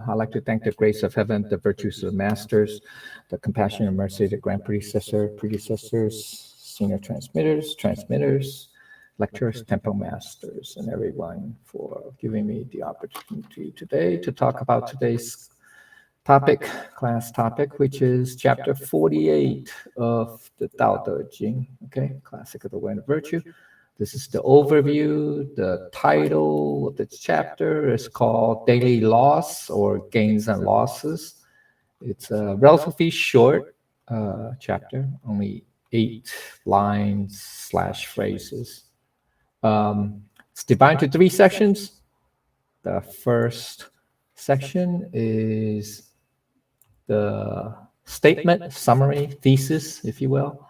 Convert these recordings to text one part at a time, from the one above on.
I'd like to thank the grace of heaven, the virtues of the masters, the compassion and mercy of the grand predecessors, senior transmitters, lecturers, temple masters, and everyone for giving me the opportunity today to talk about today's class topic, which is chapter 48 of the Tao Te Ching, okay, Classic of the Way and Virtue. This is the overview. The title of this chapter is called Daily Loss or Gains and Losses. It's a relatively short chapter, only 8 lines / phrases. It's divided into 3 sections. The first section is the statement, summary, thesis, if you will.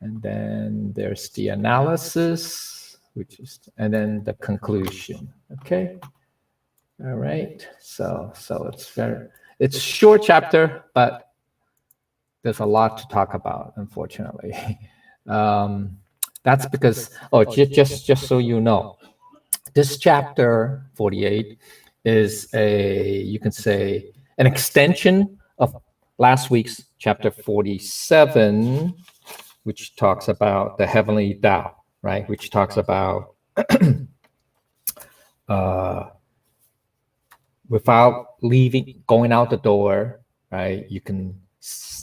And then there's the analysis, and then the conclusion. Okay. All right. So it's a short chapter, but there's a lot to talk about, unfortunately. That's because, just so you know, this chapter 48 is you can say, an extension of last week's chapter 47, which talks about the heavenly Tao, right? Which talks about without going out the door, right? You can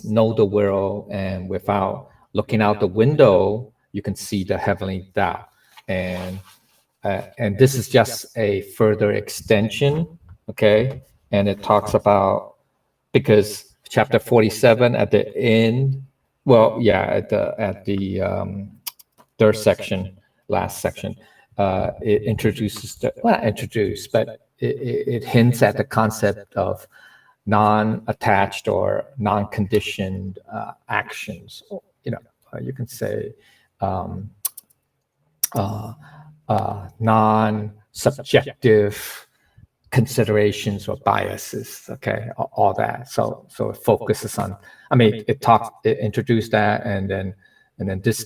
know the world, and without looking out the window, you can see the heavenly Tao. And this is just a further extension, okay? And it talks about, because chapter 47 at the end, at the third section, last section, it introduces but it hints at the concept of non-attached or non-conditioned actions. You can say non-subjective considerations or biases, okay, all that. So it focuses on, it introduced that, and then this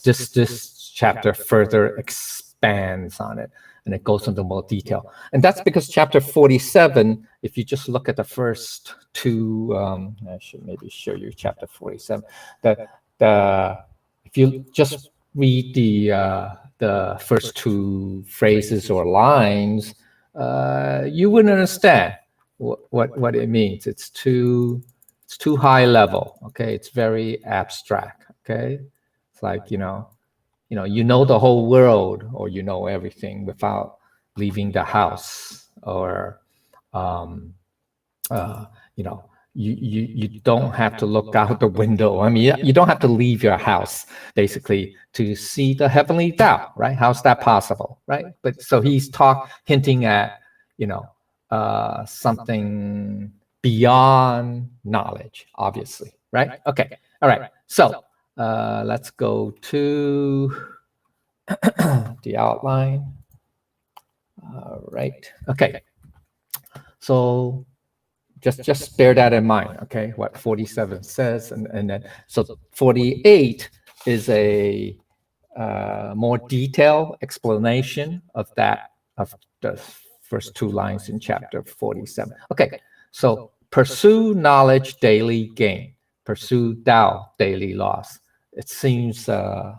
chapter further expands on it, and it goes into more detail. And that's because chapter 47, if you just look at the first 2, I should maybe show you chapter 47. If you just read the first 2 phrases or lines, you wouldn't understand what it means. It's too high level. Okay, it's very abstract. Okay, it's like you know the whole world, or everything without leaving the house, or you don't have to look out the window. You don't have to leave your house basically to see the heavenly Tao, right? How's that possible, right? But so he's hinting at something beyond knowledge, obviously, right? Okay, all right. So let's go to the outline. All right. Okay. So just bear that in mind, okay, what 47 says, and then so 48 is a more detailed explanation of the first 2 lines in chapter 47. Okay, so pursue knowledge, daily gain. Pursue Tao, daily loss. It seems it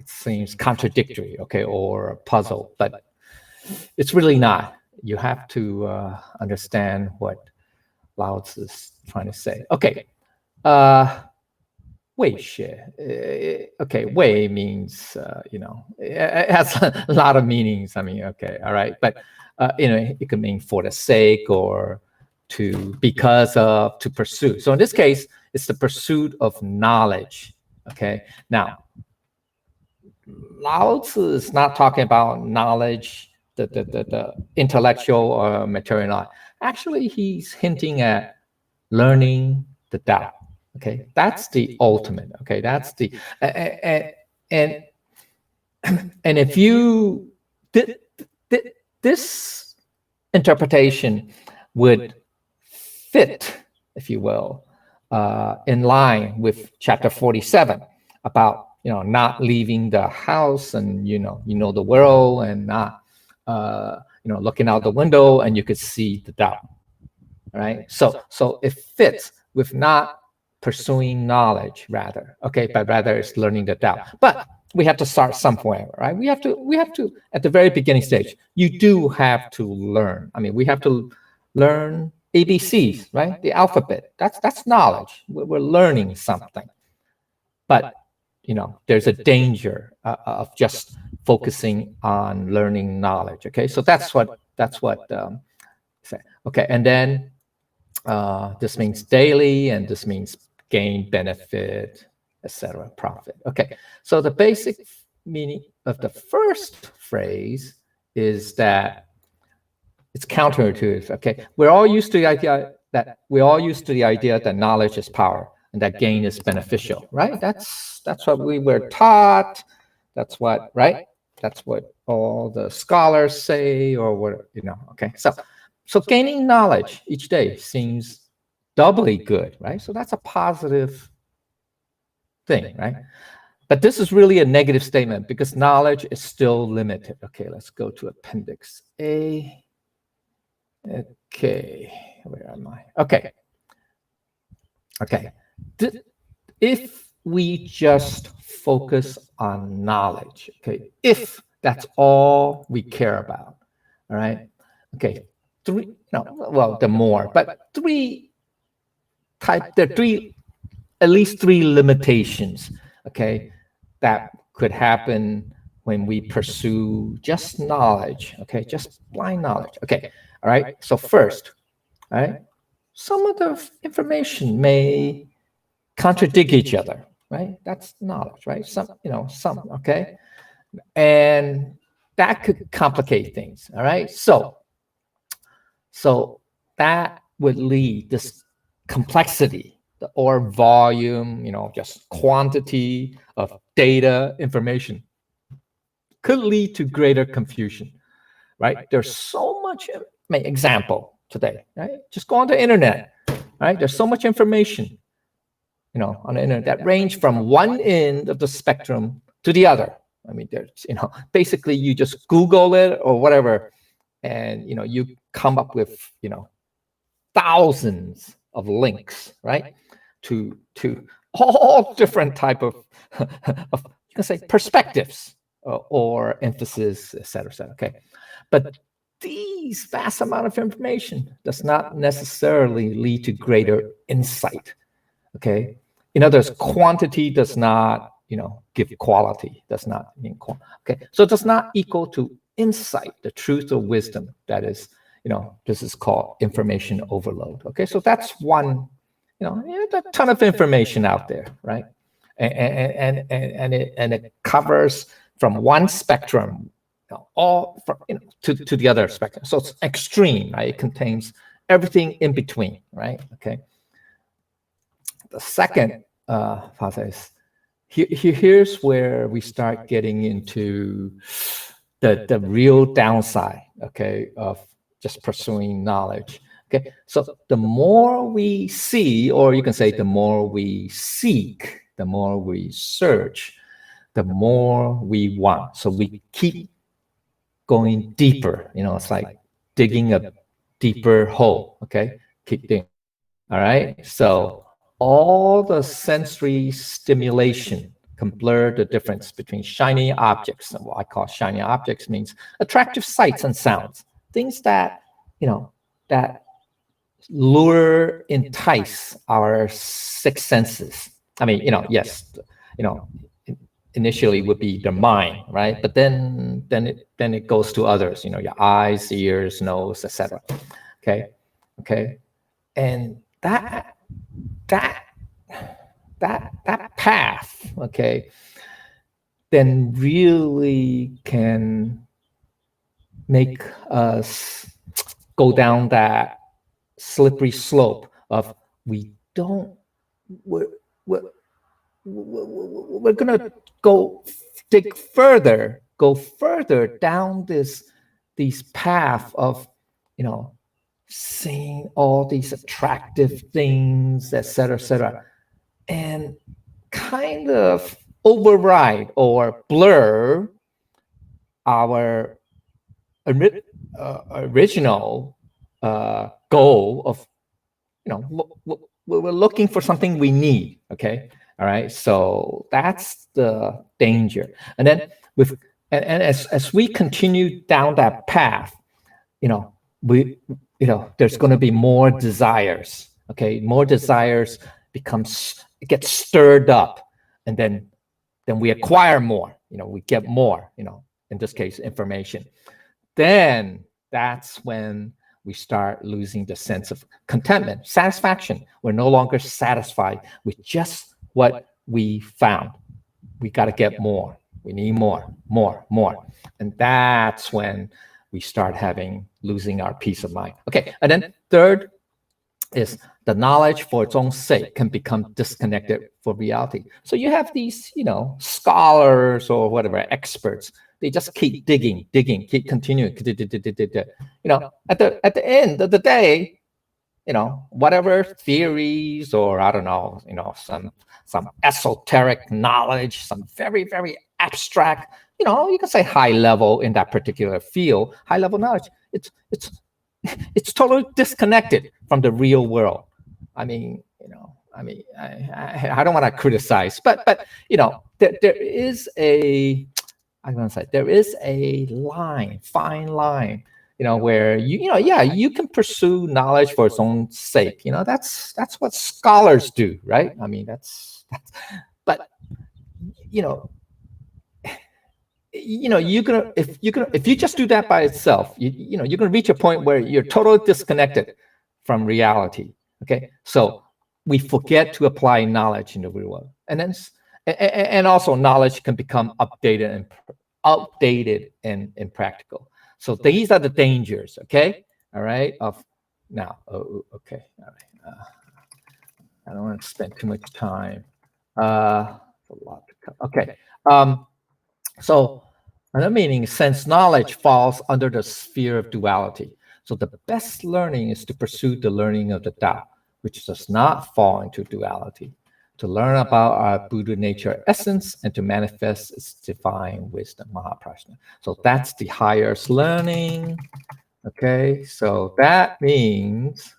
seems contradictory, okay, or a puzzle, but it's really not. You have to understand what Lao Tzu is trying to say. Okay, Wei xie. Okay, Wei means it has a lot of meanings. Okay, all right, but it can mean for the sake, or because of, to pursue. So in this case, it's the pursuit of knowledge. Okay, now Lao Tzu is not talking about knowledge, the intellectual or material knowledge. Actually, he's hinting at learning the Tao. Okay, that's the ultimate. Okay, that's the and if you this interpretation would fit, if you will, in line with chapter 47 about not leaving the house, and the world, and not looking out the window and you could see the Tao, right? So it fits with not pursuing knowledge, rather, okay, but rather it's learning the Tao. But we have to start somewhere, right? We have to at the very beginning stage, you do have to learn. I mean, we have to learn ABCs, right? The alphabet. That's knowledge. We're learning something. But there's a danger of just focusing on learning knowledge. Okay, so that's what say. Okay, and then this means daily, and this means gain, benefit, etc., profit. Okay, so the basic meaning of the first phrase is that it's counterintuitive. Okay, we're all used to the idea that knowledge is power and that gain is beneficial, right? That's what we were taught. That's what, right? That's what all the scholars say, or what, okay. So gaining knowledge each day seems doubly good, right? So that's a positive thing, right? But this is really a negative statement because knowledge is still limited. Okay, let's go to Appendix A. Okay, where am I? Okay. If we just focus on knowledge, okay, if that's all we care about, all right, okay, there are more, but there are at least three limitations, okay, that could happen when we pursue just knowledge, okay, just blind knowledge, okay, all right. So first, all right, some of the information may contradict each other, right? That's knowledge, right? Some, okay, and that could complicate things, all right. So that would lead this complexity or volume, just quantity of data information could lead to greater confusion, right? There's so much, example today, right? Just go on the internet, right? There's so much information, on the internet that range from one end of the spectrum to the other. I mean, there's, basically you just Google it or whatever, and, you come up with, thousands of links, right? To all different type of you can say perspectives or emphasis, et cetera, okay? But these vast amount of information does not necessarily lead to greater insight, okay? In other words, quantity does not, give quality, does not mean quality, okay? So it does not equal to insight, the truth or wisdom. That is, this is called information overload, okay? So that's one, there's a ton of information out there, right? And it covers from one spectrum, all from, to the other spectrum. So it's extreme, right? It contains everything in between, right? Okay. The second phase is here's where we start getting into the real downside, okay, of just pursuing knowledge. Okay, so the more we see, or you can say the more we seek, the more we search, the more we want. So we keep going deeper. It's like digging a deeper hole. Okay, keep digging. All right. So all the sensory stimulation can blur the difference between shiny objects. And what I call shiny objects means attractive sights and sounds, things that that lure, entice our six senses. I mean, yes, initially would be the mind, right? But then it goes to others, your eyes, ears, nose, etc. Okay, and that path, okay, then really can make us go down that slippery slope of we're gonna go further down these path of seeing all these attractive things, etc., and kind of override or blur our original goal of, we're looking for something we need. Okay. All right. So that's the danger. And then as we continue down that path, there's going to be more desires. Okay. More desires get stirred up, and then we acquire more, we get more, in this case, information. Then that's when we start losing the sense of contentment, satisfaction. We're no longer satisfied with just what we found. We got to get more. We need more. And that's when we start losing our peace of mind. Okay, and then third is the knowledge for its own sake can become disconnected for reality. So you have these, scholars or whatever, experts. They just keep digging, keep continuing. At the end of the day, whatever theories or I don't know, some esoteric knowledge, some very, very abstract, you can say high level in that particular field, high level knowledge. It's totally disconnected from the real world. I don't want to criticize, but there is a fine line, where you can pursue knowledge for its own sake. That's what scholars do, right? But if you just do that by itself, you're gonna reach a point where you're totally disconnected from reality. Okay, so we forget to apply knowledge in the real world, and also knowledge can become outdated and impractical. So these are the dangers. Okay, all right. Okay, all right. I don't want to spend too much time. A lot to cover. Okay. So another meaning, since knowledge falls under the sphere of duality, so the best learning is to pursue the learning of the Tao, which does not fall into duality, to learn about our Buddha nature essence and to manifest its divine wisdom, Mahaprajna. So that's the highest learning. Okay, so that means,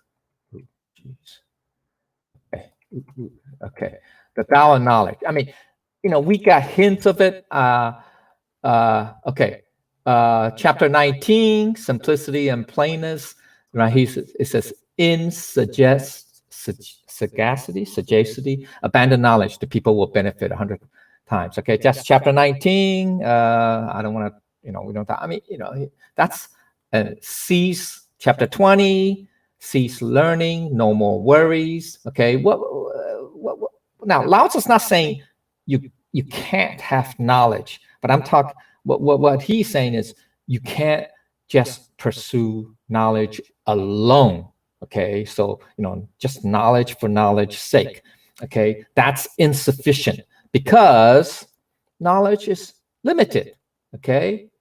okay, the Tao of knowledge. We got hints of it. Okay, chapter 19, simplicity and plainness. Right, it says, in sagacity, abandon knowledge, the people will benefit 100 times. Okay, that's chapter 19. I don't want to, we don't. That's cease. Chapter 20, cease learning, no more worries. Okay, now Lao Tzu's not saying you can't have knowledge, but I'm talking. What he's saying is you can't just pursue knowledge alone. Okay, so just knowledge for knowledge's sake. Okay, that's insufficient because knowledge is limited. Okay,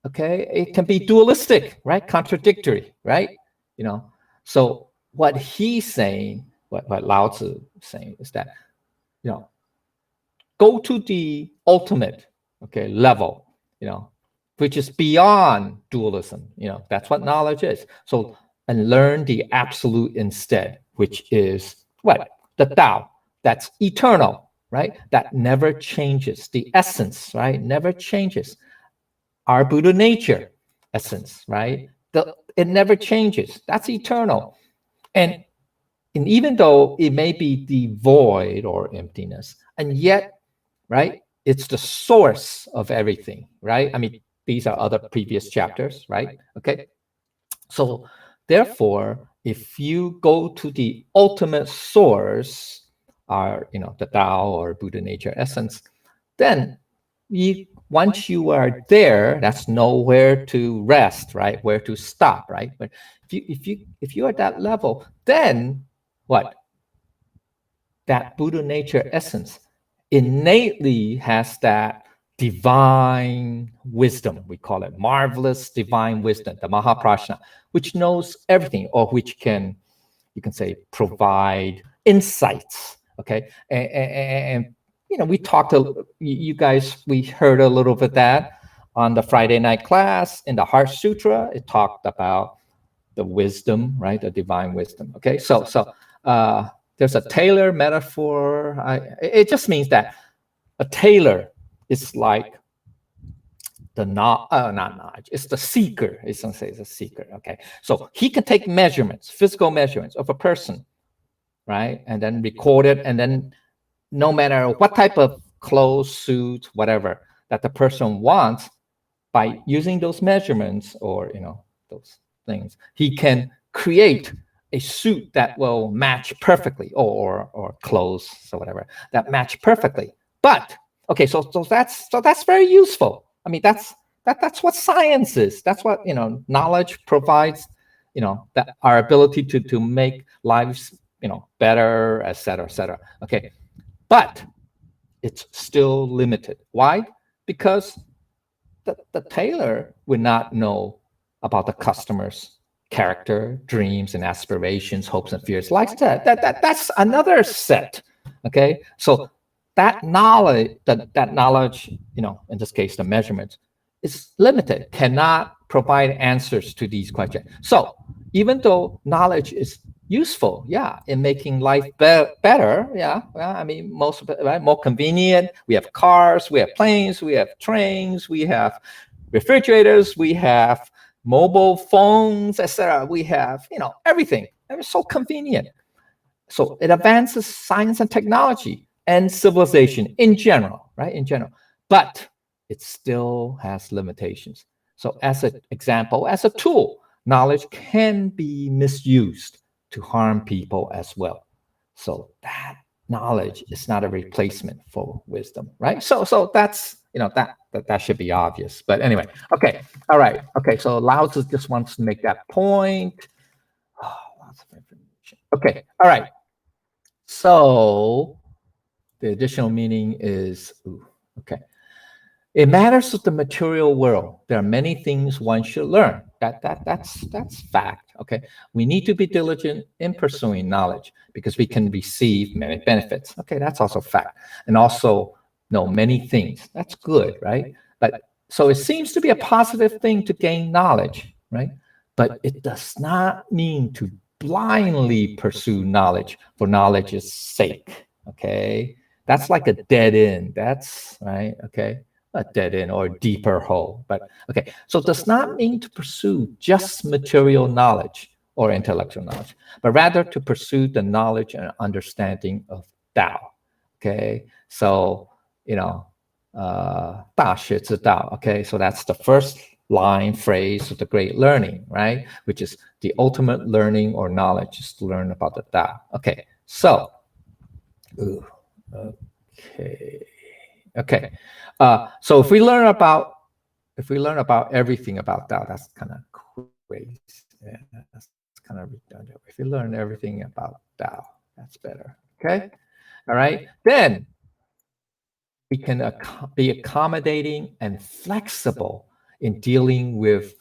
it can be dualistic, right? Contradictory, right? So what he's saying, what Lao Tzu is saying is that go to the ultimate, level, which is beyond dualism. That's what knowledge is. So, and learn the absolute instead, which is what? The Tao. That's eternal, right? That never changes. The essence, right? Never changes. Our Buddha nature essence, right? It never changes. That's eternal. And even though it may be devoid or emptiness, and yet, right, it's the source of everything, right? These are other previous chapters, right? Okay. So therefore, if you go to the ultimate source, the Tao or Buddha nature essence, then once you are there, that's nowhere to rest, right? Where to stop, right? But if you are at that level, then what? That Buddha nature essence innately has that divine wisdom. We call it marvelous divine wisdom, the Mahaprajna, which knows everything, or which can, you can say, provide insights. Okay, and we talked to you guys. We heard a little bit that on the Friday night class in the Heart Sutra, it talked about the wisdom, right? The divine wisdom. Okay, so there's a tailor metaphor. It just means that a tailor is like the not knowledge. It's the seeker. It's gonna say it's a seeker. Okay, so he can take measurements, physical measurements of a person, right, and then record it, and then no matter what type of clothes, suit, whatever that the person wants, by using those measurements or those things, he can create a suit that will match perfectly, or clothes, so whatever that match perfectly. But okay, so that's very useful. I mean, that's what science is. That's what knowledge provides. That our ability to make lives better, etc., etc. Okay, but it's still limited. Why? Because the tailor would not know about the customer's character, dreams, and aspirations, hopes, and fears. Like that's another set. Okay, so that knowledge, that knowledge, in this case, the measurements, is limited. Cannot provide answers to these questions. So even though knowledge is useful, in making life better, I mean, most of it, right, more convenient. We have cars, we have planes, we have trains, we have refrigerators, we have mobile phones, etc. We have, everything. It's so convenient. So it advances science and technology and civilization in general, right? In general, but it still has limitations. So as an example, as a tool, knowledge can be misused to harm people as well. So that knowledge is not a replacement for wisdom, right? So that's that should be obvious. But anyway, okay, all right, okay. So Lao Tzu just wants to make that point. Oh, lots of information. Okay, all right. So the additional meaning is okay. In matters of the material world, there are many things one should learn. That's fact. Okay, we need to be diligent in pursuing knowledge because we can receive many benefits. Okay, that's also fact, and also know many things. That's good, right? But so it seems to be a positive thing to gain knowledge, right? But it does not mean to blindly pursue knowledge for knowledge's sake. Okay, that's like a dead end. That's right. Okay, a dead end or a deeper hole. But okay, so it does not mean to pursue just material knowledge or intellectual knowledge, but rather to pursue the knowledge and understanding of Tao. Okay, so 大学之道. Okay, so that's the first line phrase of the great learning, right? Which is the ultimate learning or knowledge is to learn about the Tao. Okay, so okay. So if we learn about everything about Tao, that's kind of crazy. Yeah, that's kind of redundant. If you learn everything about Tao, that's better. Okay, all right. Then we can be accommodating and flexible in dealing with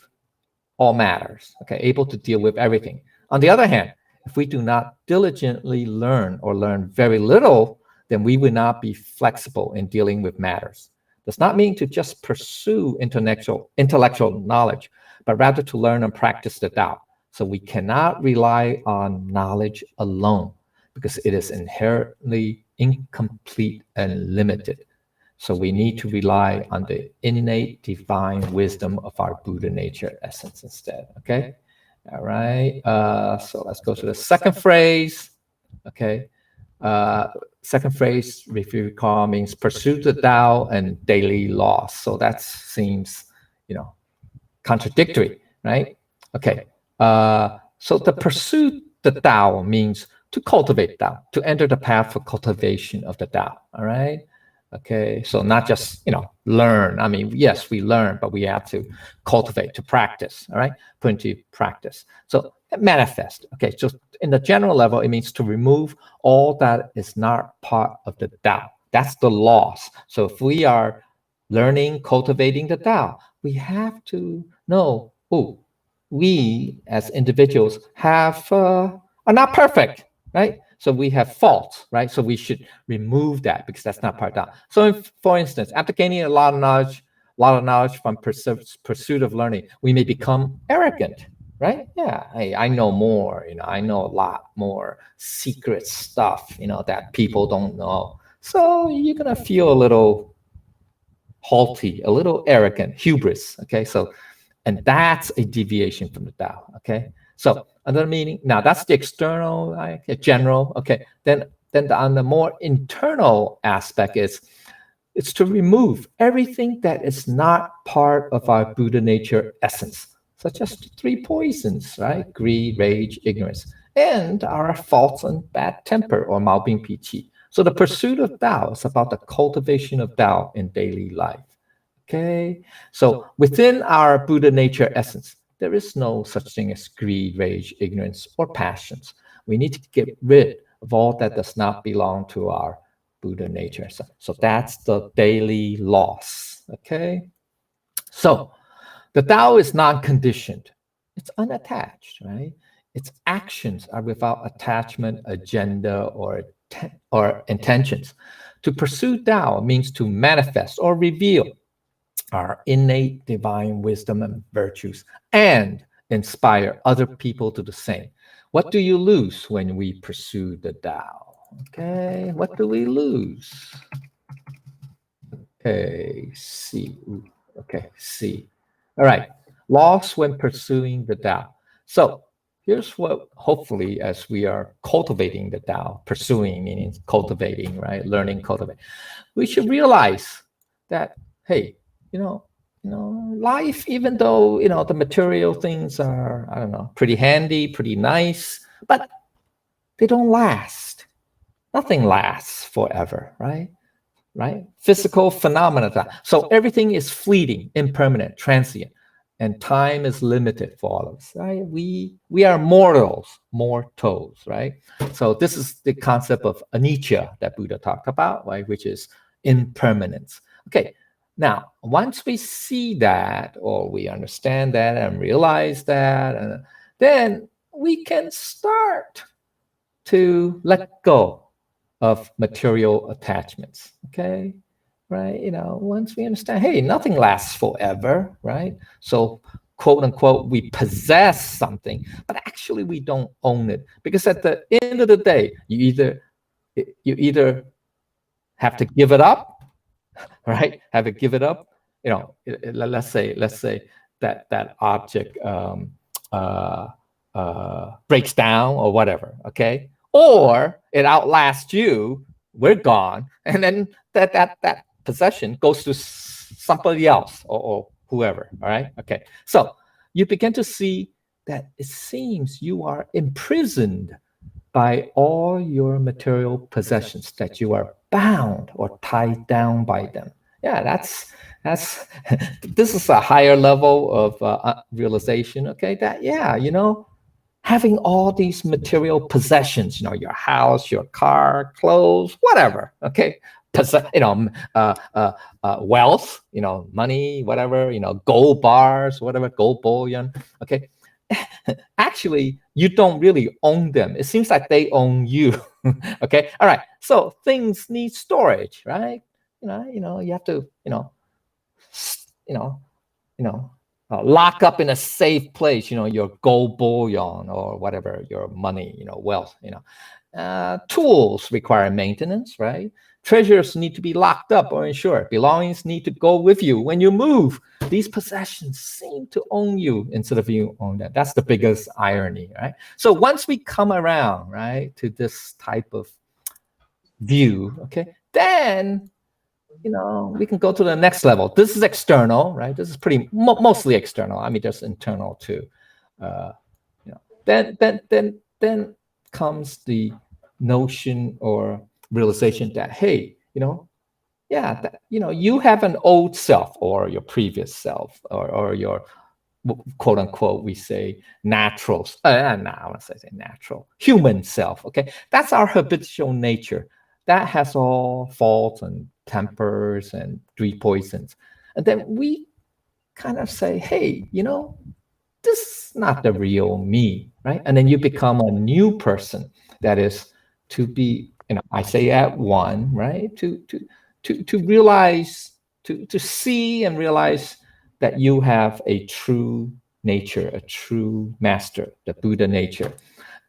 all matters. Okay, able to deal with everything. On the other hand, if we do not diligently learn or learn very little, then we will not be flexible in dealing with matters. Does not mean to just pursue intellectual knowledge, but rather to learn and practice the Tao. So we cannot rely on knowledge alone because it is inherently incomplete and limited. So we need to rely on the innate divine wisdom of our Buddha nature essence instead. Okay. All right. So let's go to the second phrase. Okay. Second phrase, if you recall, means pursue the Tao and daily laws. So that seems, contradictory, right? Okay. So the pursue the Tao means to cultivate Tao, to enter the path for cultivation of the Tao. All right. Okay, so not just learn. I mean, yes, we learn, but we have to cultivate, to practice. All right, put into practice. So manifest. Okay, so in the general level, it means to remove all that is not part of the Tao. That's the loss. So if we are learning, cultivating the Tao, we have to know, we as individuals are not perfect, right? So we have faults, right? So we should remove that because that's not part of that. So for instance, after gaining a lot of knowledge, lot of knowledge from pursuit of learning, we may become arrogant, right? Yeah, hey, I know more, I know a lot more secret stuff, that people don't know. So you're going to feel a little haughty, a little arrogant, hubris, okay? So, and that's a deviation from the Tao, okay? So another meaning, now that's the external, general, okay? Then on the more internal aspect it's to remove everything that is not part of our Buddha nature essence, such as the three poisons, right? Greed, rage, ignorance, and our faults and bad temper, or Mao Bing Pi Qi. So the pursuit of Tao is about the cultivation of Tao in daily life. Okay, so within our Buddha nature essence, there is no such thing as greed, rage, ignorance, or passions. We need to get rid of all that does not belong to our Buddha nature. So that's the daily loss. Okay, so the Tao is non-conditioned. It's unattached, right? Its actions are without attachment, agenda, or intentions. To pursue Tao means to manifest or reveal our innate divine wisdom and virtues and inspire other people to the same. What do you lose when we pursue the Tao? Okay, what do we lose? Okay, C. Okay, C. All right, loss when pursuing the Tao. So here's what, hopefully, as we are cultivating the Tao, pursuing meaning cultivating, right? Learning, cultivate. We should realize that, hey, life, even though, the material things are, I don't know, pretty handy, pretty nice, but they don't last. Nothing lasts forever, right? Right? Physical phenomena. So everything is fleeting, impermanent, transient, and time is limited for all of us, right? We are mortals, right? So this is the concept of anicca that Buddha talked about, right? Which is impermanence. Okay, now, once we see that, or we understand that and realize that, then we can start to let go of material attachments, okay? Right, once we understand, hey, nothing lasts forever, right? So, quote unquote, we possess something, but actually we don't own it. Because at the end of the day, you either have to give it up, right? Have to give it up. Let's say that object breaks down or whatever, okay? Or it outlasts you, we're gone, and then that possession goes to somebody else or whoever, all right? Okay, so you begin to see that it seems you are imprisoned by all your material possessions, that you are bound or tied down by them. Yeah, that's this is a higher level of realization, okay? That, yeah, having all these material possessions, your house, your car, clothes, whatever, okay? Wealth, money, whatever, gold bars, whatever, gold bullion, okay? Actually, you don't really own them. It seems like they own you. Okay, all right. So things need storage, right? You have to, lock up in a safe place, your gold bullion or whatever, your money, wealth, tools require maintenance, right? Treasures need to be locked up or insured. Belongings need to go with you when you move. These possessions seem to own you instead of you own them. That's the biggest irony, right? So once we come around, right, to this type of view, okay, then we can go to the next level. This is external, right? This is pretty mostly external. I mean, there's internal too. Then comes the notion or realization that, hey, yeah, you have an old self or your previous self or your quote unquote, we say natural, I want to say natural, human self, okay? That's our habitual nature. That has all faults and tempers and three poisons. And then we kind of say, hey, this is not the real me, right? And then you become a new person that is to be, I say at one, right? To realize, to see and realize that you have a true nature, a true master, the Buddha nature.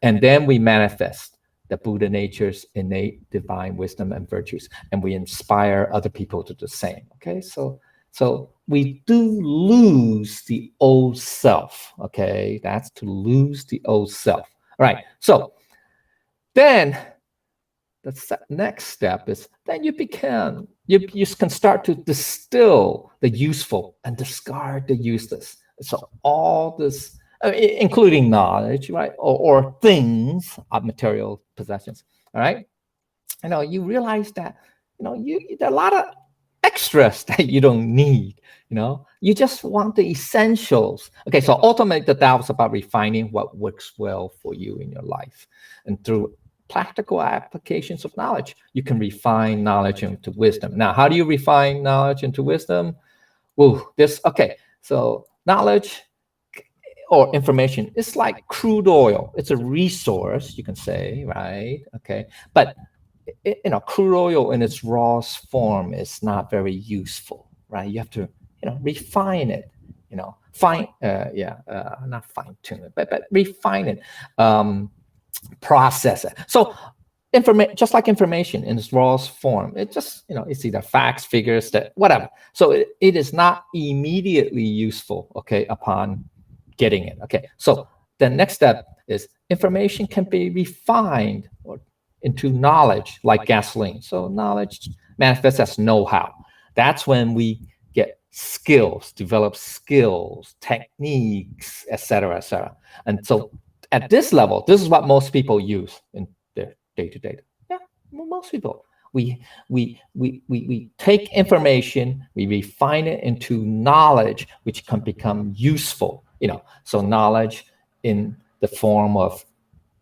And then we manifest the Buddha nature's innate divine wisdom and virtues, and we inspire other people to do the same. Okay, so we do lose the old self. Okay, that's to lose the old self. All right, so then the next step is then you can start to distill the useful and discard the useless. So all this, including knowledge, right, or things of material possessions. All right, you realize that there are a lot of extras that you don't need. You just want the essentials. Okay, so ultimately the Tao is about refining what works well for you in your life, and through practical applications of knowledge, you can refine knowledge into wisdom. Now, how do you refine knowledge into wisdom? So knowledge or information is like crude oil. It's a resource, you can say, right? Okay, but crude oil in its rawest form is not very useful, right? You have to refine it, not fine tune it, but refine it, process it. So just like information in its rawest form, it just it's either facts, figures, that whatever. So it is not immediately useful, okay, upon getting it. Okay, so the next step is information can be refined or into knowledge, like gasoline. So knowledge manifests as know-how. That's when we get skills, develop skills, techniques, etc., etc. And so at this level, this is what most people use in their day-to-day. Yeah, most people. We take information, we refine it into knowledge, which can become useful. So knowledge in the form of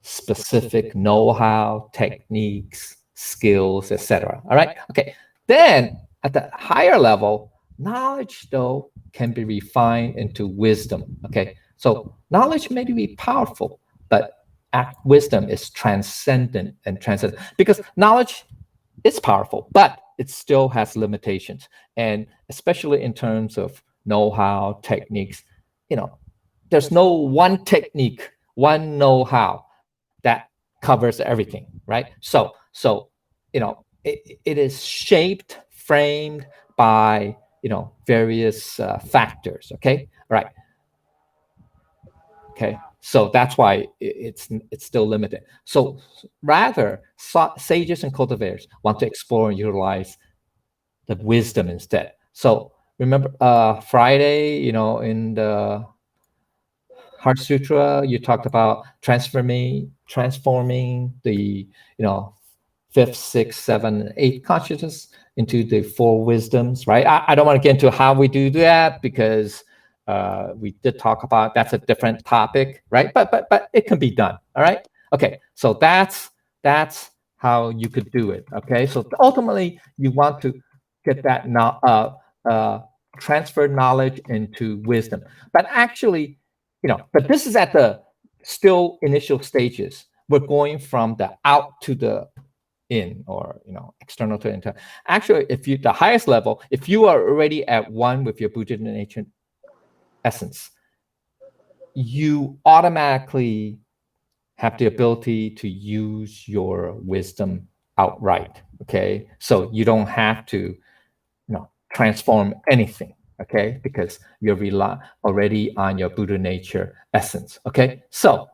specific know-how, techniques, skills, etc. All right. Okay. Then at the higher level, knowledge though can be refined into wisdom. Okay. So knowledge may be powerful, but wisdom is transcendent because knowledge is powerful, but it still has limitations. And especially in terms of know-how, techniques, there's no one technique, one know-how that covers everything, right? So it is shaped, framed by various factors. Okay, all right. Okay, so that's why it's still limited. So rather, sages and cultivators want to explore and utilize the wisdom instead. So remember Friday, in the Heart Sutra, you talked about transforming the fifth, sixth, seventh, eighth consciousness into the four wisdoms, right? I don't want to get into how we do that because we did talk about that's a different topic, right? But it can be done. All right. Okay. So that's how you could do it. Okay. So ultimately, you want to get that transfer knowledge into wisdom, but actually. But this is at the still initial stages. We're going from the out to the in, or external to internal. Actually, the highest level, if you are already at one with your Buddha nature essence, you automatically have the ability to use your wisdom outright. Okay, so you don't have to transform anything. Okay, because you're already on your Buddha nature essence. Okay, so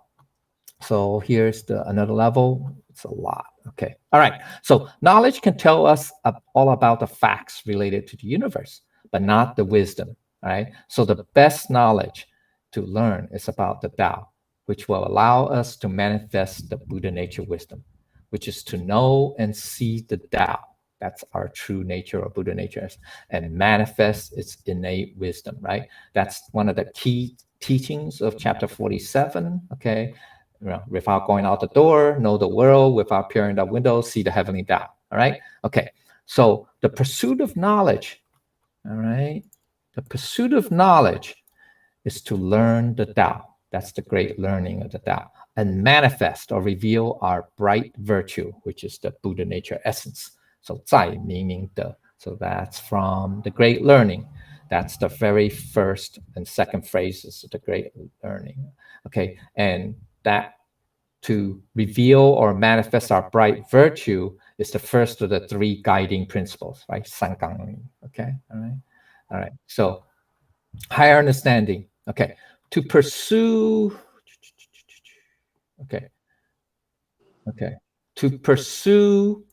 here's another level. It's a lot. Okay, all right. So knowledge can tell us all about the facts related to the universe, but not the wisdom. All right. So the best knowledge to learn is about the Tao, which will allow us to manifest the Buddha nature wisdom, which is to know and see the Tao. That's our true nature or Buddha nature, and manifest its innate wisdom, right? That's one of the key teachings of chapter 47, okay? Without going out the door, know the world. Without peering out the window, see the heavenly Tao, all right? Okay, so the pursuit of knowledge, all right? The pursuit of knowledge is to learn the Tao. That's the great learning of the Tao, and manifest or reveal our bright virtue, which is the Buddha nature essence. So 在 meaning the So that's from the Great Learning. That's the very first and second phrases of the Great Learning. Okay, and that to reveal or manifest our bright virtue is the first of the three guiding principles, right? Sangang. Okay, all right. So higher understanding. Okay, to pursue. Okay, to pursue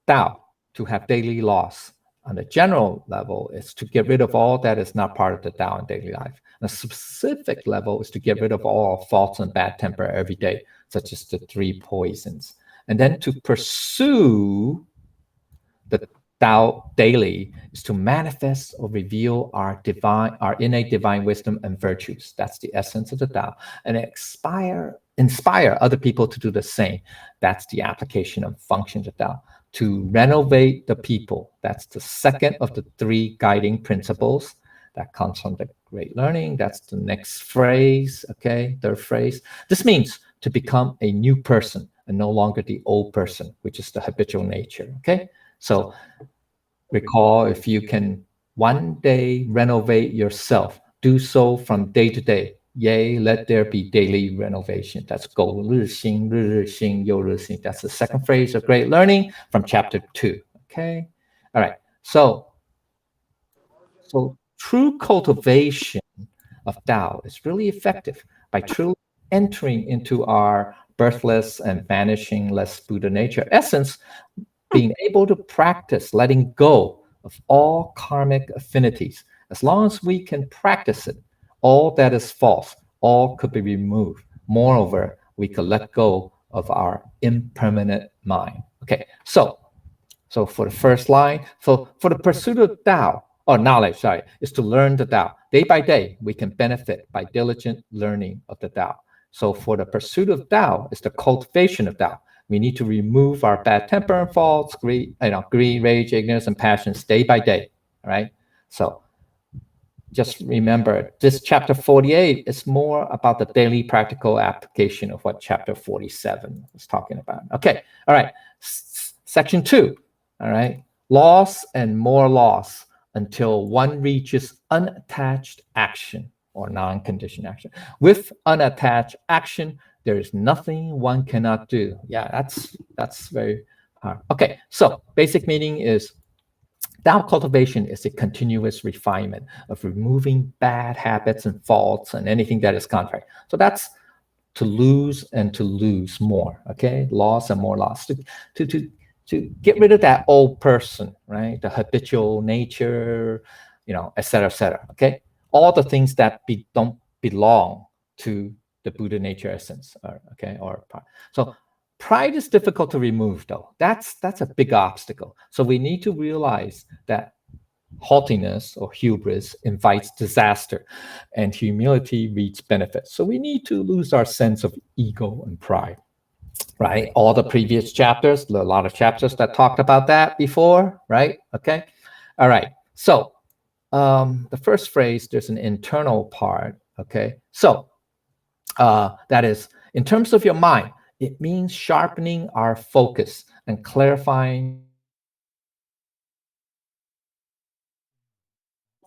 Tao, to have daily laws. On the general level, is to get rid of all that is not part of the Tao in daily life. On a specific level is to get rid of all faults and bad temper every day, such as the three poisons. And then to pursue the Tao daily is to manifest or reveal our innate divine wisdom and virtues. That's the essence of the Tao. And inspire other people to do the same. That's the application of functions of Tao. To renovate the people. That's the second of the three guiding principles. That comes from the Great Learning. That's the next phrase, okay, third phrase. This means to become a new person and no longer the old person, which is the habitual nature, okay? So recall, if you can one day renovate yourself, do so from day to day. Yea, let there be daily renovation. That's 苟日新, 日日新, 又日新. That's the second phrase of Great Learning from chapter 2. Okay. All right. So true cultivation of Tao is really effective by truly entering into our birthless and vanishing-less Buddha nature essence, being able to practice letting go of all karmic affinities. As long as we can practice it, all that is false, all could be removed. Moreover, we could let go of our impermanent mind. Okay, so for the first line, for the pursuit of Tao, or knowledge, is to learn the Tao. Day by day, we can benefit by diligent learning of the Tao. So for the pursuit of Tao is the cultivation of Tao. We need to remove our bad temper and faults, greed, rage, ignorance, and passions day by day. All right. So just remember, this chapter 48 is more about the daily practical application of what chapter 47 was talking about. Okay. All right. Section 2. All right. Loss and more loss until one reaches unattached action or non-conditioned action. With unattached action, there is nothing one cannot do. Yeah, that's very hard. Okay, so basic meaning is Tao cultivation is a continuous refinement of removing bad habits and faults and anything that is contrary. So that's to lose and to lose more. Okay, loss and more loss. To get rid of that old person, right? The habitual nature, et cetera, et cetera. Okay, all the things that don't belong to the Buddha nature essence. So pride is difficult to remove, though. That's a big obstacle. So we need to realize that haughtiness or hubris invites disaster, and humility reaps benefit. So we need to lose our sense of ego and pride. Right? All the previous chapters, a lot of chapters that talked about that before, right? Okay. All right. So the first phrase, there's an internal part. Okay. So that is, in terms of your mind, it means sharpening our focus and clarifying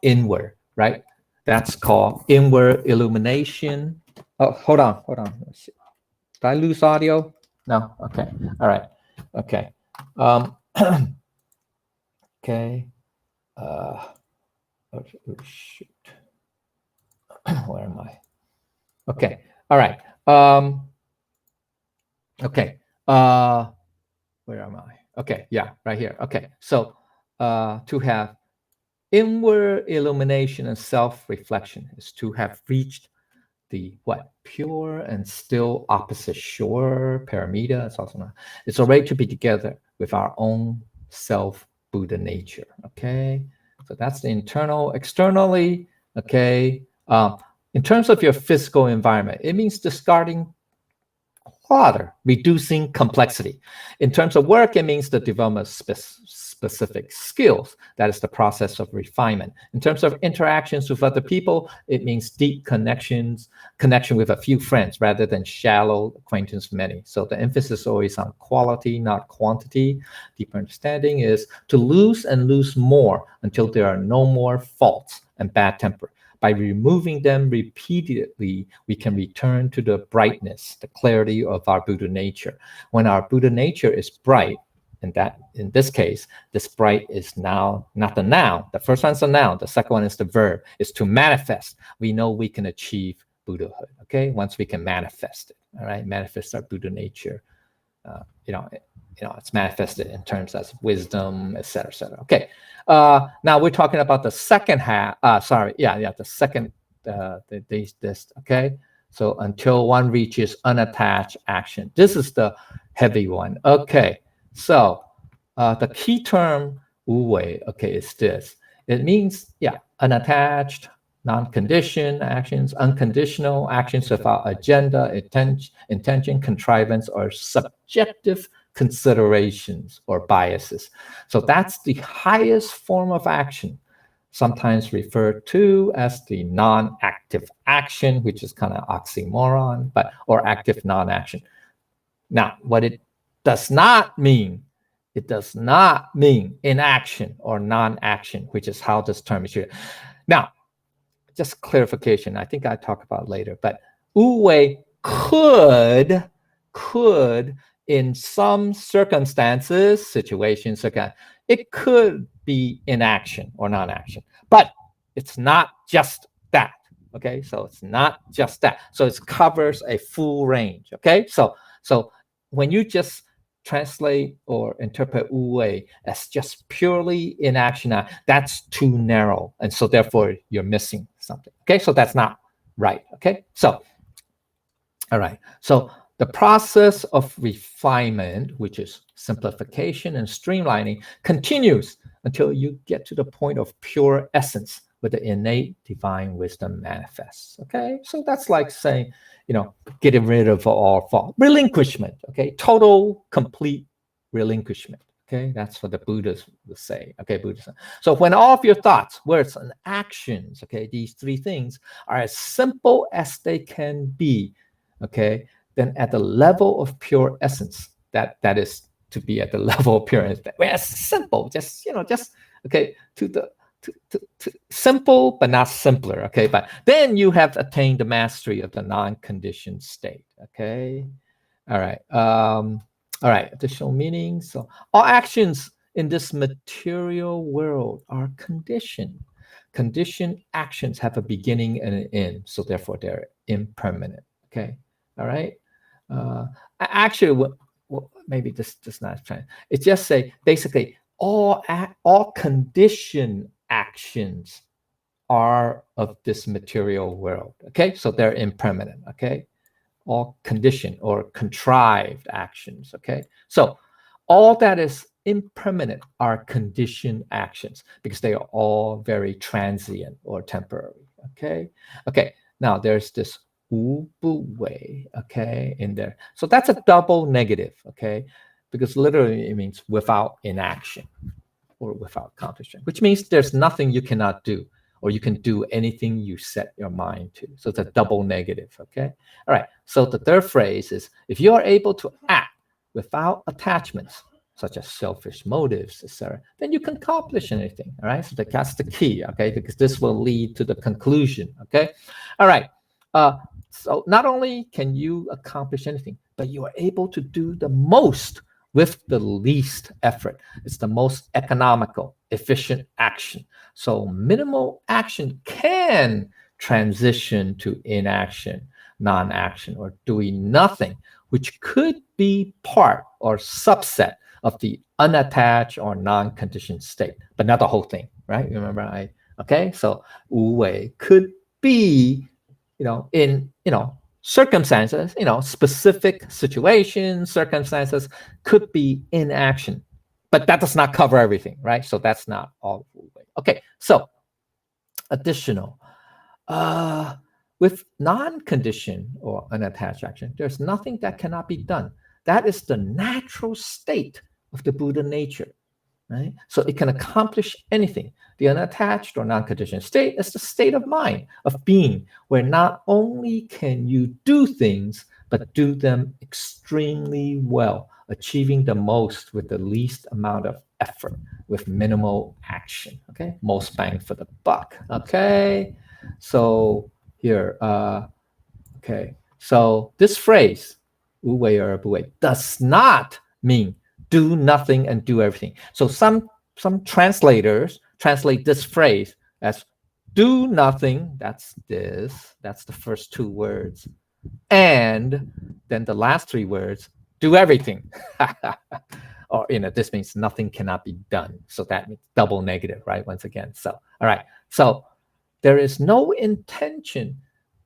inward, right? That's called inward illumination. Oh, hold on. Let's see. Did I lose audio? No? Okay. All right. Okay. Okay. Oh, shoot. Where am I? Okay. All right. Okay. Where am I? Okay. Yeah, right here. Okay. So to have inward illumination and self-reflection is to have reached the pure and still opposite shore, paramita. It's also not. It's already to be together with our own self Buddha nature. Okay, so that's the internal. Externally, okay, in terms of your physical environment, it means discarding harder, reducing complexity. In terms of work, it means the development of specific skills. That is the process of refinement. In terms of interactions with other people, it means deep connection with a few friends rather than shallow acquaintance with many. So the emphasis is always on quality, not quantity. Deeper understanding is to lose and lose more until there are no more faults and bad temper. By removing them repeatedly, we can return to the brightness, the clarity of our Buddha nature. When our Buddha nature is bright, and that in this case, this bright is now not the noun. The first one's the noun. The second one is the verb, is to manifest. We know we can achieve Buddhahood, okay? Once we can manifest it, all right? Manifest our Buddha nature. It's manifested in terms of wisdom, et cetera, et cetera. Okay. Now we're talking about the second half. The second, this, okay? So until one reaches unattached action. This is the heavy one. Okay. So the key term, wu wei, okay, is this. It means, unattached, non-conditioned actions, unconditional actions without agenda, intention, contrivance, or subjective considerations or biases. So that's the highest form of action, sometimes referred to as the non-active action, which is kind of oxymoron, or active non-action. Now, what it does not mean inaction or non-action, which is how this term is used. Now, just clarification, I think I talk about later, but wu wei could in some circumstances, situations, it could be inaction or non-action, but it's not just that, okay? So it's not just that. So it covers a full range, okay? So when you just translate or interpret wu wei as just purely inaction, that's too narrow, and so therefore you're missing something, okay? So that's not right, okay? So, all right, so the process of refinement, which is simplification and streamlining, continues until you get to the point of pure essence where the innate divine wisdom manifests, okay? So that's like saying, getting rid of all fault. Relinquishment, okay? Total, complete relinquishment, okay? That's what the Buddhists would say, okay? Buddhism. So when all of your thoughts, words, and actions, okay, these three things are as simple as they can be, okay, then at the level of pure essence, that is to be at the level of pure essence, where it's simple, just okay, to simple but not simpler, okay? But then you have attained the mastery of the non-conditioned state, okay? All right, additional meaning. So all actions in this material world are conditioned. Conditioned actions have a beginning and an end, so therefore they're impermanent, okay? All right. Actually, maybe this does not try. It just say basically all conditioned actions are of this material world. Okay, so they're impermanent. Okay, all conditioned or contrived actions. Okay, so all that is impermanent are conditioned actions because they are all very transient or temporary. Okay. Now there's this wu bu wei, okay, in there. So that's a double negative, okay, because literally it means without inaction or without accomplishment, which means there's nothing you cannot do, or you can do anything you set your mind to. So it's a double negative, okay? All right, so the third phrase is, if you are able to act without attachments, such as selfish motives, etc., then you can accomplish anything, all right? So that's the key, okay, because this will lead to the conclusion, okay? All right, so not only can you accomplish anything, but you are able to do the most with the least effort. It's the most economical, efficient action. So minimal action can transition to inaction, non-action, or doing nothing, which could be part or subset of the unattached or non-conditioned state, but not the whole thing, right? Remember, so wu wei could be, in, circumstances, specific situations, circumstances could be inaction, but that does not cover everything, right? So that's not all wu wei. Okay, so additional. with non-conditioned or unattached action, there's nothing that cannot be done. That is the natural state of the Buddha nature, right? So it can accomplish anything. The unattached or non-conditioned state is the state of mind, of being, where not only can you do things, but do them extremely well, achieving the most with the least amount of effort, with minimal action, okay? Most bang for the buck, okay? So here, okay. So this phrase, wu wei er bu wei, does not mean do nothing and do everything. So some translators translate this phrase as do nothing, that's this, that's the first two words, and then the last three words, do everything. Or, this means nothing cannot be done. So that means double negative, right? Once again. So, all right. So there is no intention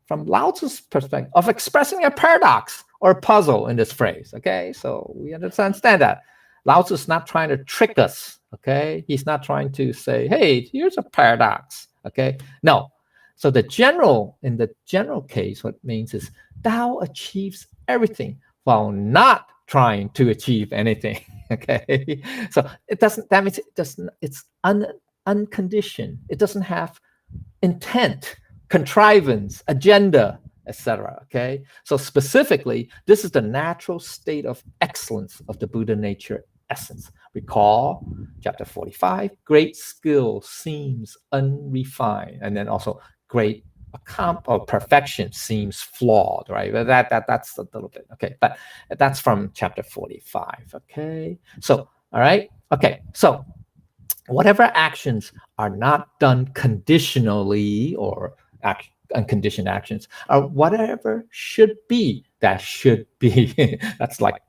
from Lao Tzu's perspective of expressing a paradox or a puzzle in this phrase, okay? So we understand that. Lao Tzu is not trying to trick us, okay? He's not trying to say, hey, here's a paradox, okay? No. So in the general case, what it means is Tao achieves everything while not trying to achieve anything, okay? So that means it's unconditioned. It doesn't have intent, contrivance, agenda, etc. Okay, so specifically, this is the natural state of excellence of the Buddha nature essence. Recall chapter 45, great skill seems unrefined, and then also great perfection seems flawed, right? But that's a little bit, okay, but that's from chapter 45, okay? So, all right, okay, so whatever actions are not done conditionally or unconditioned actions, or whatever should be, that should be. That's like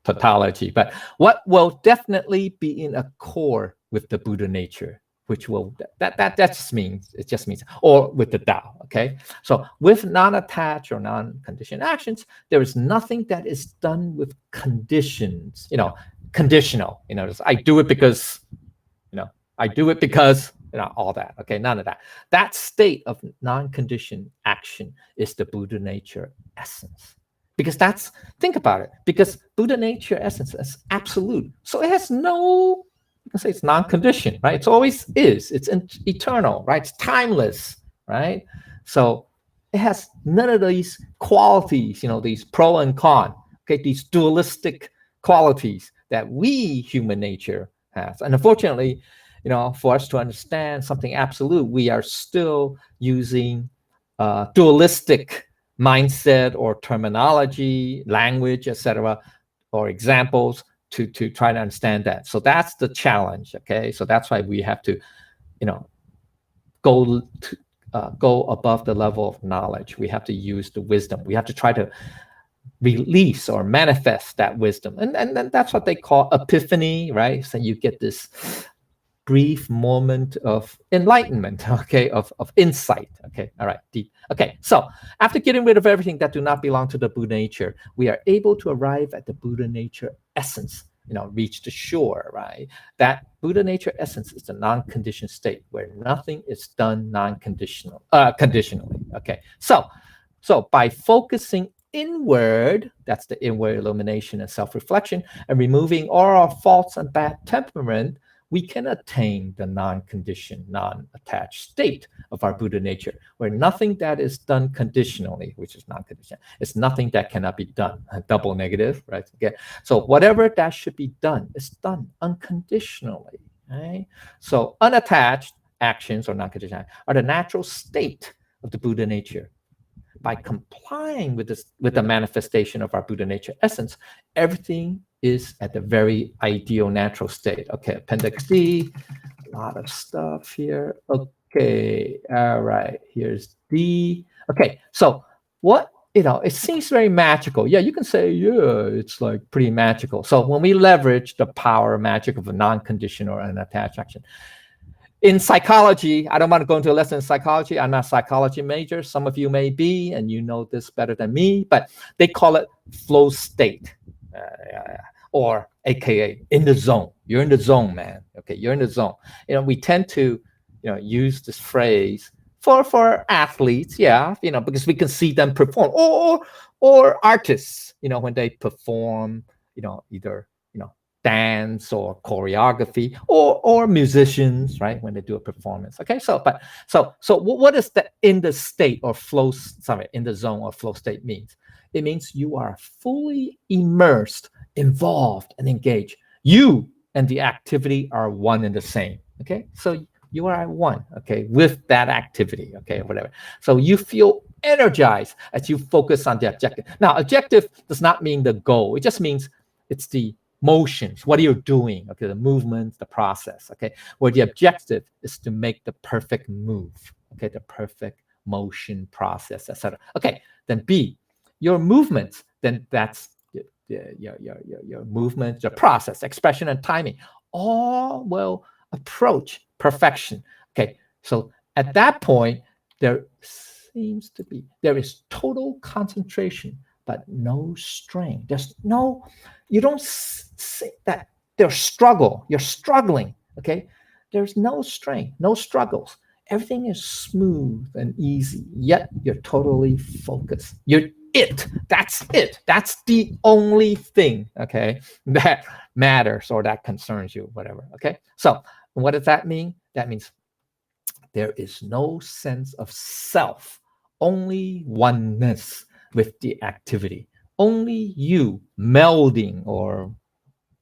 tautology, but what will definitely be in accord with the Buddha nature, which will, that just means, it just means, or with the Tao, okay? So with non-attached or non-conditioned actions, there is nothing that is done with conditions, conditional, I do it because, I do it because, all that, okay, none of that. That state of non-conditioned action is the Buddha nature essence. Because think about it, because Buddha nature essence is absolute. So it has no, you can say it's non-conditioned, right? It always is, it's eternal, right? It's timeless, right? So it has none of these qualities, these pro and con, okay, these dualistic qualities that we, human nature, has. And unfortunately, for us to understand something absolute, we are still using dualistic mindset or terminology, language, etc., or examples to try to understand that. So that's the challenge, okay? So that's why we have to, go above the level of knowledge. We have to use the wisdom. We have to try to release or manifest that wisdom. And that's what they call epiphany, right? So you get this brief moment of enlightenment, okay, of insight, okay, all right, deep. Okay, so after getting rid of everything that do not belong to the Buddha nature, we are able to arrive at the Buddha nature essence, reach the shore, right? That Buddha nature essence is the non-conditioned state where nothing is done conditionally, okay? So by focusing inward, that's the inward illumination and self-reflection, and removing all our faults and bad temperament, we can attain the non-conditioned, non-attached state of our Buddha nature, where nothing that is done conditionally, which is non-conditioned, is nothing that cannot be done. Double negative, right? Again, so whatever that should be done is done unconditionally, right? So unattached actions or non-conditioned are the natural state of the Buddha nature. By complying with the manifestation of our Buddha nature essence, everything is at the very ideal natural state. Okay, Appendix D, a lot of stuff here. Okay, all right, here's D. Okay, so what, it seems very magical. Yeah, you can say, yeah, it's like pretty magical. So when we leverage the power magic of a non-conditioned or unattached action, in psychology, I don't want to go into a lesson in psychology. I'm not a psychology major. Some of you may be, and you know this better than me, but they call it flow state, or AKA in the zone. You're in the zone, man. Okay, you're in the zone. We tend to, use this phrase For athletes, yeah, because we can see them perform, or artists, when they perform, either dance or choreography, or musicians, right, when they do a performance. Okay, so what is the in the state or in the zone or flow state means? It means you are fully immersed, involved, and engaged. You and the activity are one and the same. Okay, so you are at one, okay, with that activity, okay, or whatever. So you feel energized as you focus on the objective. Now, objective does not mean the goal. It just means it's the motions, what are you doing, okay, the movements, the process, okay, where the objective is to make the perfect move, okay, the perfect motion, process, etc. Okay, then B, your movements, then that's your movement, your process, expression, and timing, all will approach perfection. Okay, so at that point, there is total concentration, but no strain. You don't say that there's struggle. You're struggling. Okay, there's no strain, no struggles. Everything is smooth and easy, yet you're totally focused. That's it. That's the only thing, okay, that matters or that concerns you, whatever. Okay, so what does that mean? That means there is no sense of self, only oneness with the activity, only you melding, or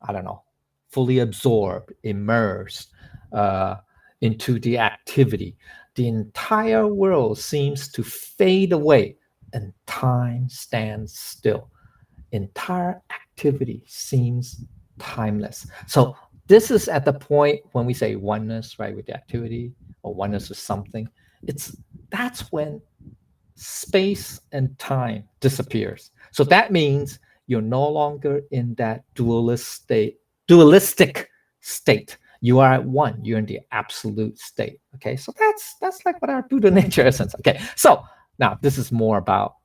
I don't know, fully absorbed, immersed into the activity. The entire world seems to fade away and time stands still. Entire activity seems timeless. So this is at the point when we say oneness, right, with the activity, or oneness with something. That's when space and time disappears. So that means you're no longer in that dualistic state. You are at one. You're in the absolute state. Okay, so that's like what our Buddha nature essence. Okay, so now this is more about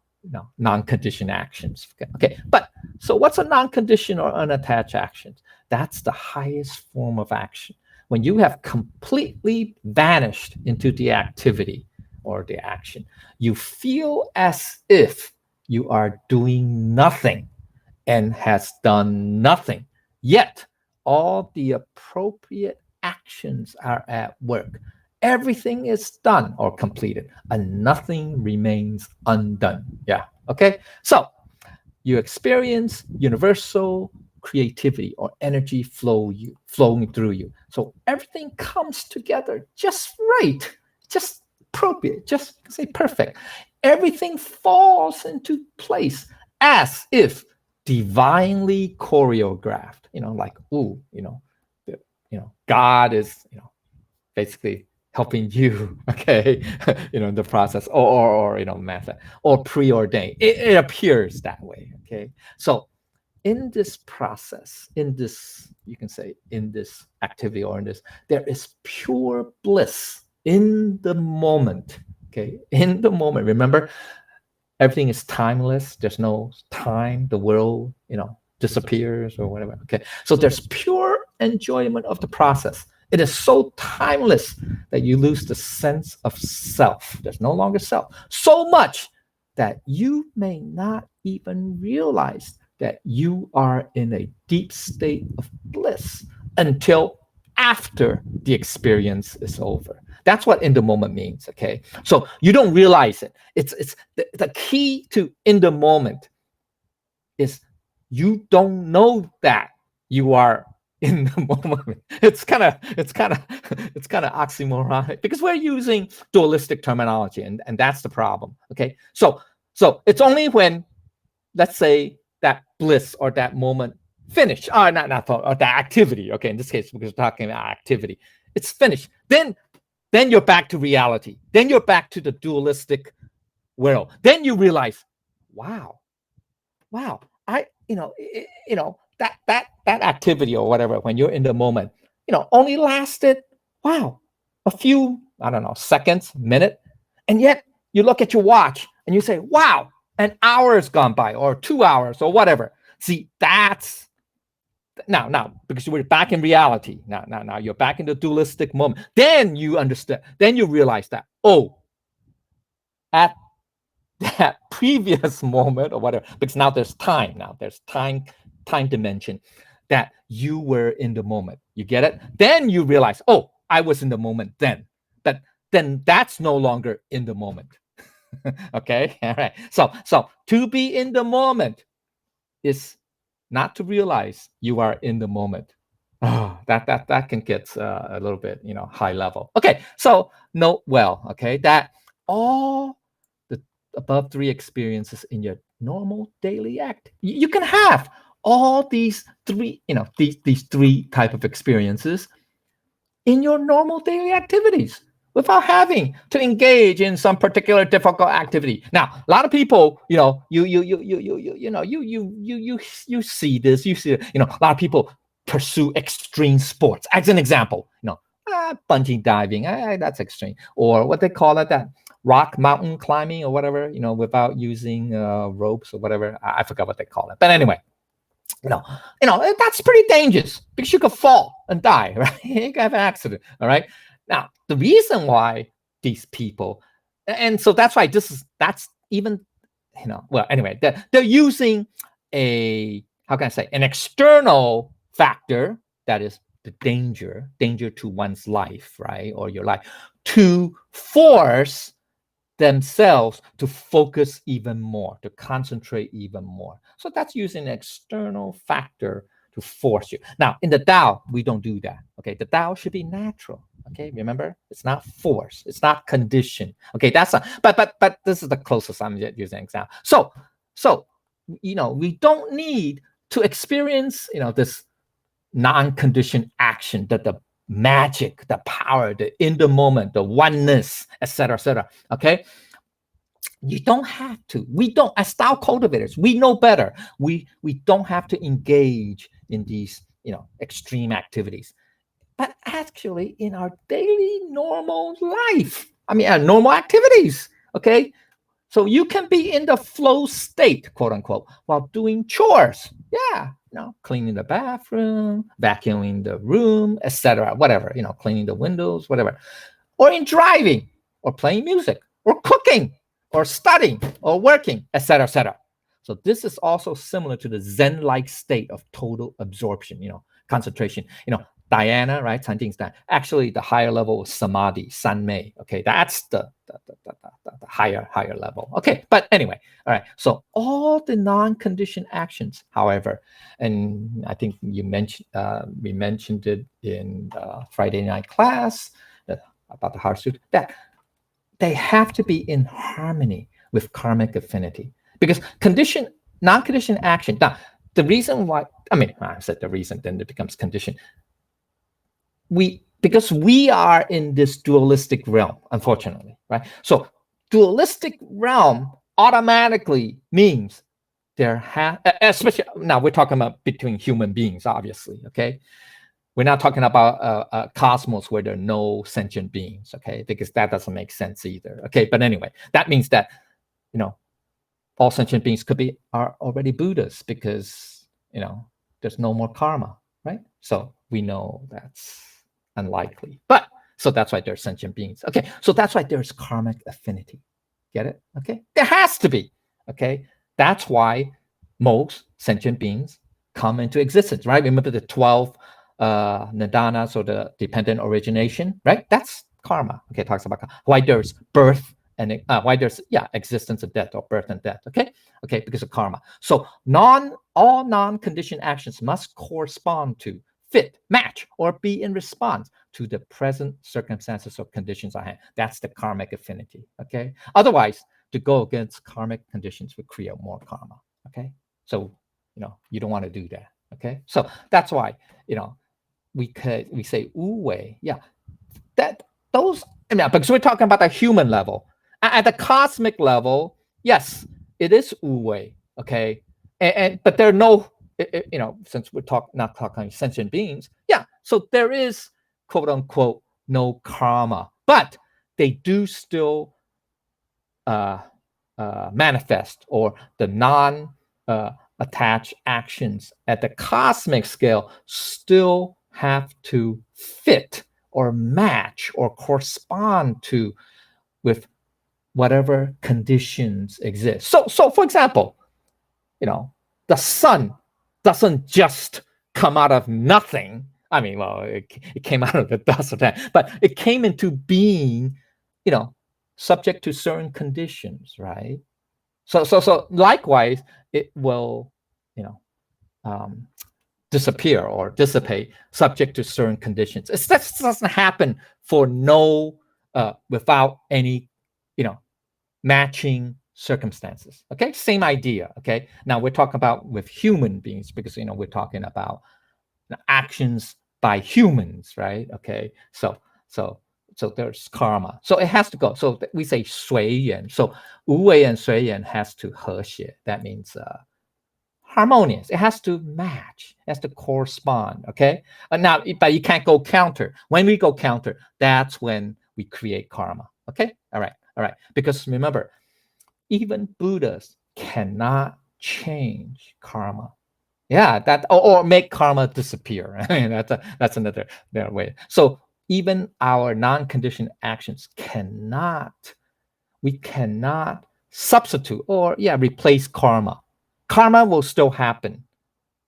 non-conditioned actions. Okay, but so what's a non-conditioned or unattached action? That's the highest form of action. When you have completely vanished into the activity or the action, you feel as if you are doing nothing and has done nothing. Yet all the appropriate actions are at work. Everything is done or completed, and nothing remains undone. Yeah. Okay. So you experience universal creativity or energy flowing through you. So everything comes together just right, just appropriate, just say perfect. Everything falls into place as if divinely choreographed. Like God is basically helping you, okay, in the process, or method, or preordained. It appears that way, okay. So in this process, you can say in this activity or in this, there is pure bliss in the moment, okay, in the moment. Remember, everything is timeless. There's no time. The world, disappears or whatever. Okay, so there's pure enjoyment of the process. It is so timeless that you lose the sense of self. There's no longer self. So much that you may not even realize that you are in a deep state of bliss until after the experience is over. That's what in the moment means, okay? So you don't realize it. It's the key to in the moment is you don't know that you are in the moment. It's kind of oxymoronic because we're using dualistic terminology, and that's the problem. Okay, so it's only when, let's say, that bliss or that moment finished, or or that activity. Okay, in this case, because we're talking about activity, it's finished. Then you're back to reality. Then you're back to the dualistic world. Then you realize, wow, that activity or whatever, when you're in the moment, only lasted, wow, a few, I don't know, seconds, minute. And yet you look at your watch and you say, wow, an hour has gone by, or 2 hours, or whatever. See, that's now because we're back in reality. Now you're back in the dualistic moment. Then you understand. Then you realize that, oh, at that previous moment or whatever, because now there's time dimension that you were in the moment. You get it? Then you realize, oh, I was in the moment then. But then that's no longer in the moment. Okay. All right. So to be in the moment is not to realize you are in the moment. Oh, that can get a little bit, high level. Okay. So note well, okay, that all the above three experiences in your normal daily act, you can have all these three, these three type of experiences in your normal daily activities without having to engage in some particular difficult activity. Now, a lot of people, you see this, a lot of people pursue extreme sports. As an example, bungee diving, that's extreme, or what they call it, that rock mountain climbing or whatever, without using ropes or whatever. I forgot what they call it, but anyway. That's pretty dangerous because you could fall and die, right? You could have an accident, all right? Now, the reason why these people, and so that's why that's even, well, anyway, they're using how can I say, an external factor that is the danger to one's life, right? Or your life, to force themselves to focus even more, to concentrate even more. So that's using an external factor to force you. Now, in the Tao, we don't do that. Okay, the Tao should be natural. Okay, remember, it's not force, it's not condition. Okay, that's a, but this is the closest I'm using example. So we don't need to experience this non-conditioned action, that the magic, the power, the in the moment, the oneness, etc. Okay, you don't have to. We don't, as Tao cultivators, we know better. We don't have to engage in these extreme activities, but actually in our daily normal life, normal activities. Okay, so you can be in the flow state, quote unquote, while doing chores. Yeah, cleaning the bathroom, vacuuming the room, etc. Whatever, cleaning the windows, whatever. Or in driving, or playing music, or cooking, or studying, or working, etc. So this is also similar to the Zen-like state of total absorption, concentration. Diana, right? Actually, the higher level is samadhi, sanmei. Okay, that's the higher level. Okay, but anyway, all right. So all the non-conditioned actions, however, and I think we mentioned it in Friday night class about the heart suit, that they have to be in harmony with karmic affinity, because non-conditioned action. Now, the reason why, I said the reason, then it becomes conditioned. Because we are in this dualistic realm, unfortunately, right? So dualistic realm automatically means especially now we're talking about between human beings, obviously, okay? We're not talking about a cosmos where there are no sentient beings, okay? Because that doesn't make sense either, okay? But anyway, that means that, all sentient beings are already Buddhas, because, there's no more karma, right? So we know that's unlikely. But so that's why there's sentient beings. Okay, so that's why there's karmic affinity. Get it? Okay, there has to be. Okay, that's why most sentient beings come into existence, right? Remember the 12 nidanas, or the dependent origination, right? That's karma. Okay, it talks about why there's birth and why there's existence and death, or birth and death. Okay, because of karma. So all non-conditioned actions must correspond to, fit, match, or be in response to the present circumstances or conditions at hand. That's the karmic affinity. Okay. Otherwise, to go against karmic conditions would create more karma. Okay. So you don't want to do that. Okay. So that's why we say wu wei. Yeah. Because we're talking about the human level. At the cosmic level, yes, it is wu wei. Okay. But there are no, since we're not talking sentient beings, so there is, quote unquote, no karma, but they do still manifest, or the non-attached actions at the cosmic scale still have to fit or match or correspond to with whatever conditions exist. So for example, the sun doesn't just come out of nothing. I mean, well, it came out of the dust of that, but it came into being, subject to certain conditions, right? So likewise, it will, disappear or dissipate subject to certain conditions. That doesn't happen for without any, matching circumstances. Okay, same idea. Okay, now we're talking about with human beings because we're talking about actions by humans, right? Okay, so there's karma. So it has to go. So we say 随缘. So 无为 and 随缘 has to 和谐. That means harmonious. It has to match. It has to correspond. Okay. Now, but you can't go counter. When we go counter, that's when we create karma. Okay. All right. Because remember, even Buddhas cannot change karma. Yeah, that or make karma disappear. I mean, that's another way. So even our non-conditioned actions we cannot substitute or replace karma. Karma will still happen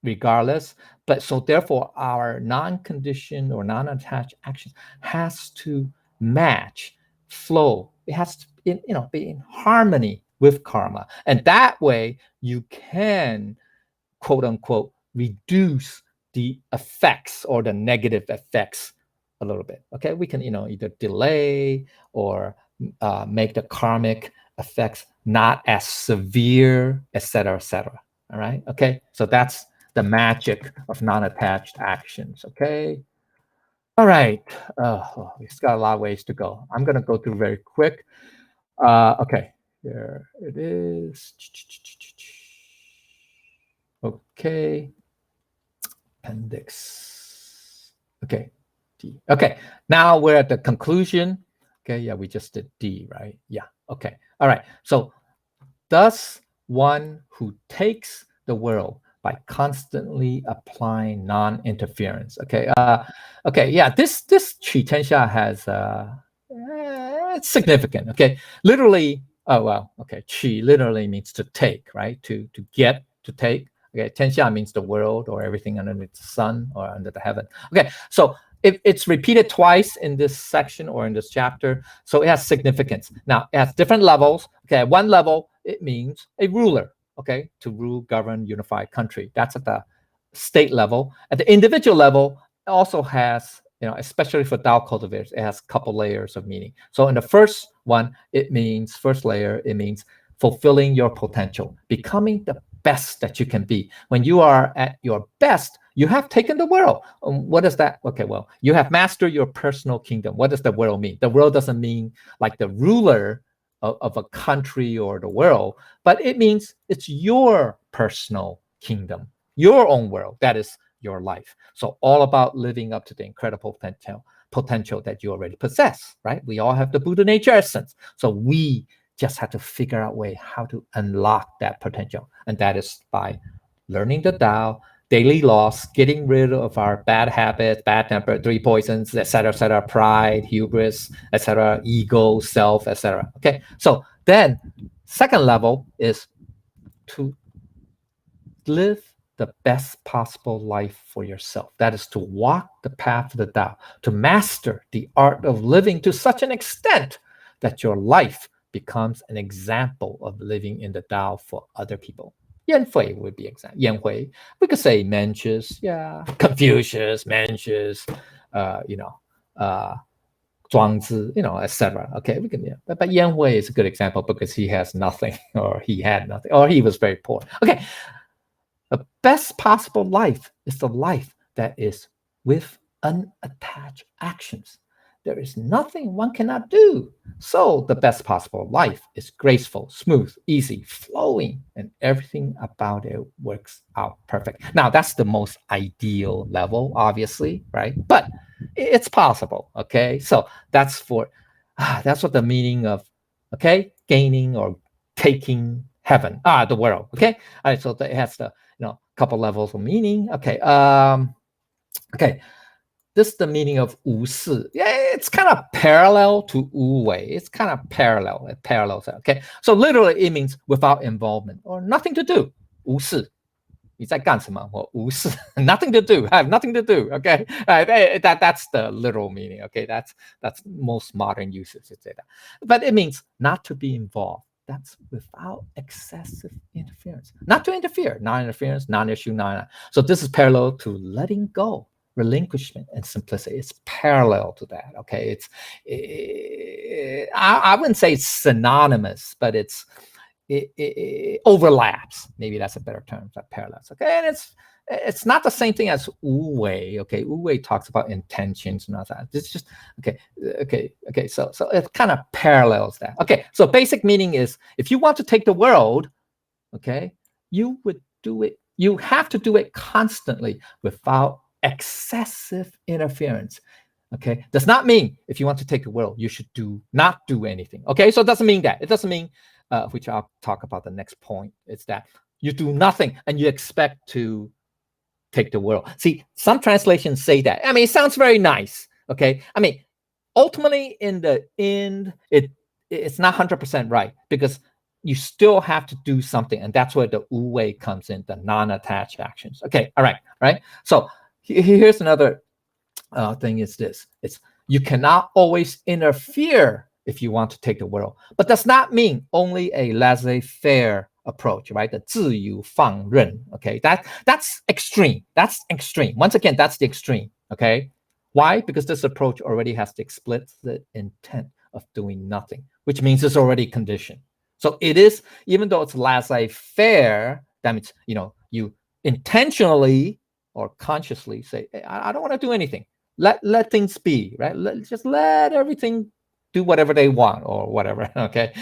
regardless, but so therefore our non-conditioned or non-attached action has to match, flow. It has to be in harmony with karma, and that way you can, quote unquote, reduce the effects or the negative effects a little bit. Okay, we can either delay or make the karmic effects not as severe, etc., etc. All right. Okay. So that's the magic of non-attached actions. Okay. All right. It's got a lot of ways to go. I'm going to go through very quick. Okay. Here it is. Okay. Appendix. Okay. D. Okay. Now we're at the conclusion. Okay. Yeah, we just did D, right? Yeah. Okay. All right. So thus one who takes the world by constantly applying non-interference. Okay. Okay. Yeah. This Qi Tianxia has it's significant. Okay. Literally. Oh well. Okay. Qi literally means to take, right? To get, to take. Okay. Tianxia means the world or everything underneath the sun or under the heaven. Okay. So it's repeated twice in this section or in this chapter, so it has significance. Now, it has different levels. Okay, at one level, it means a ruler, okay, to rule, govern, unify country. That's at the state level. At the individual level, it also has, especially for Tao cultivators, it has a couple layers of meaning. So in the first one, first layer, it means fulfilling your potential, becoming the best that you can be. When you are at your best, you have taken the world. What is that? Okay, well, you have mastered your personal kingdom. What does the world mean? The world doesn't mean like the ruler of a country or the world, but it means it's your personal kingdom, your own world. That is your life. So all about living up to the incredible potential that you already possess, right? We all have the Buddha nature essence. So we just have to figure out a way how to unlock that potential. And that is by learning the Tao, daily laws, getting rid of our bad habits, bad temper, 3 poisons, etc., pride, hubris, etc., ego, self, etc. Okay, so then second level is to live the best possible life for yourself. That is to walk the path of the Tao, to master the art of living to such an extent that your life becomes an example of living in the Tao for other people. Yanhui would be example. Yanhui, we could say Mencius, Confucius, Mencius, Zhuangzi, etc. Okay, we can, but Yanhui is a good example because he has nothing, or he had nothing, or he was very poor. Okay, the best possible life is the life that is with unattached actions. There is nothing one cannot do. So the best possible life is graceful, smooth, easy, flowing, and everything about it works out perfect. Now, that's the most ideal level, obviously, right? But it's possible, okay? So that's what the meaning of, okay, gaining or taking heaven, the world, okay? All right, so it has the, couple levels of meaning. Okay, okay. this is the meaning of 无视. Yeah, it's kind of parallel to 无为. It's kind of parallel. It parallels. Okay, so literally it means without involvement or nothing to do. 无视. 你在干什么？我无视 nothing to do. I have nothing to do. Okay, that's the literal meaning. Okay, that's most modern usage. But it means not to be involved. That's without excessive interference. Not to interfere. Non-interference, non-issue, So this is parallel to letting go, relinquishment, and simplicity. It's parallel to that. Okay, I wouldn't say it's synonymous, but it overlaps. Maybe that's a better term, that parallels. Okay, and it's not the same thing as 无为. Okay, 无为 talks about intentions and all that. It's just okay. So it kind of parallels that. Okay, so basic meaning is if you want to take the world, okay, you would do it. You have to do it constantly without excessive interference. Okay, does not mean if you want to take the world, you should not do anything. Okay, so it doesn't mean that. It doesn't mean which I'll talk about the next point. It's that you do nothing and you expect to take the world. See, some translations say that. I mean, it sounds very nice. Okay, I mean, ultimately in the end, it's not 100% right because you still have to do something, and that's where the 无为 comes in, the non-attached actions. Okay, all right. So here's another thing is this. It's you cannot always interfere if you want to take the world, but does not mean only a laissez-faire approach, right? The 自由放任. Okay, that's extreme. That's extreme. Once again, that's the extreme. Okay, why? Because this approach already has the explicit intent of doing nothing, which means it's already conditioned. So it is, even though it's laissez-faire, that means you intentionally or consciously say, hey, I don't want to do anything. Let things be, right? Just let everything do whatever they want or whatever. Okay.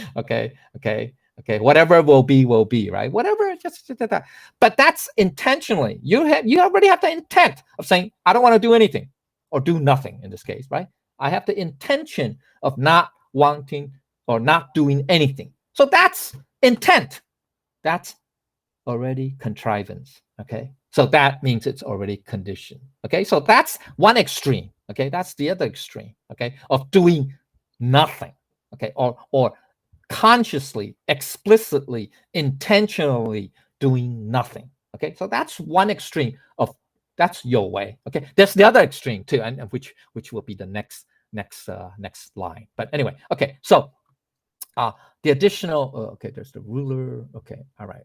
Whatever will be, right? Whatever, just that. But that's intentionally. You already have the intent of saying, I don't want to do anything or do nothing in this case, right? I have the intention of not wanting or not doing anything. So that's intent. That's already contrivance. Okay. So that means it's already conditioned. Okay. So that's one extreme. Okay. That's the other extreme. Okay. Of doing nothing. Okay. Or consciously, explicitly, intentionally doing nothing. Okay. So that's one extreme of that's your way. Okay. There's the other extreme too, and which will be the next line. But anyway, okay. So the additional, okay, there's the ruler. Okay, all right.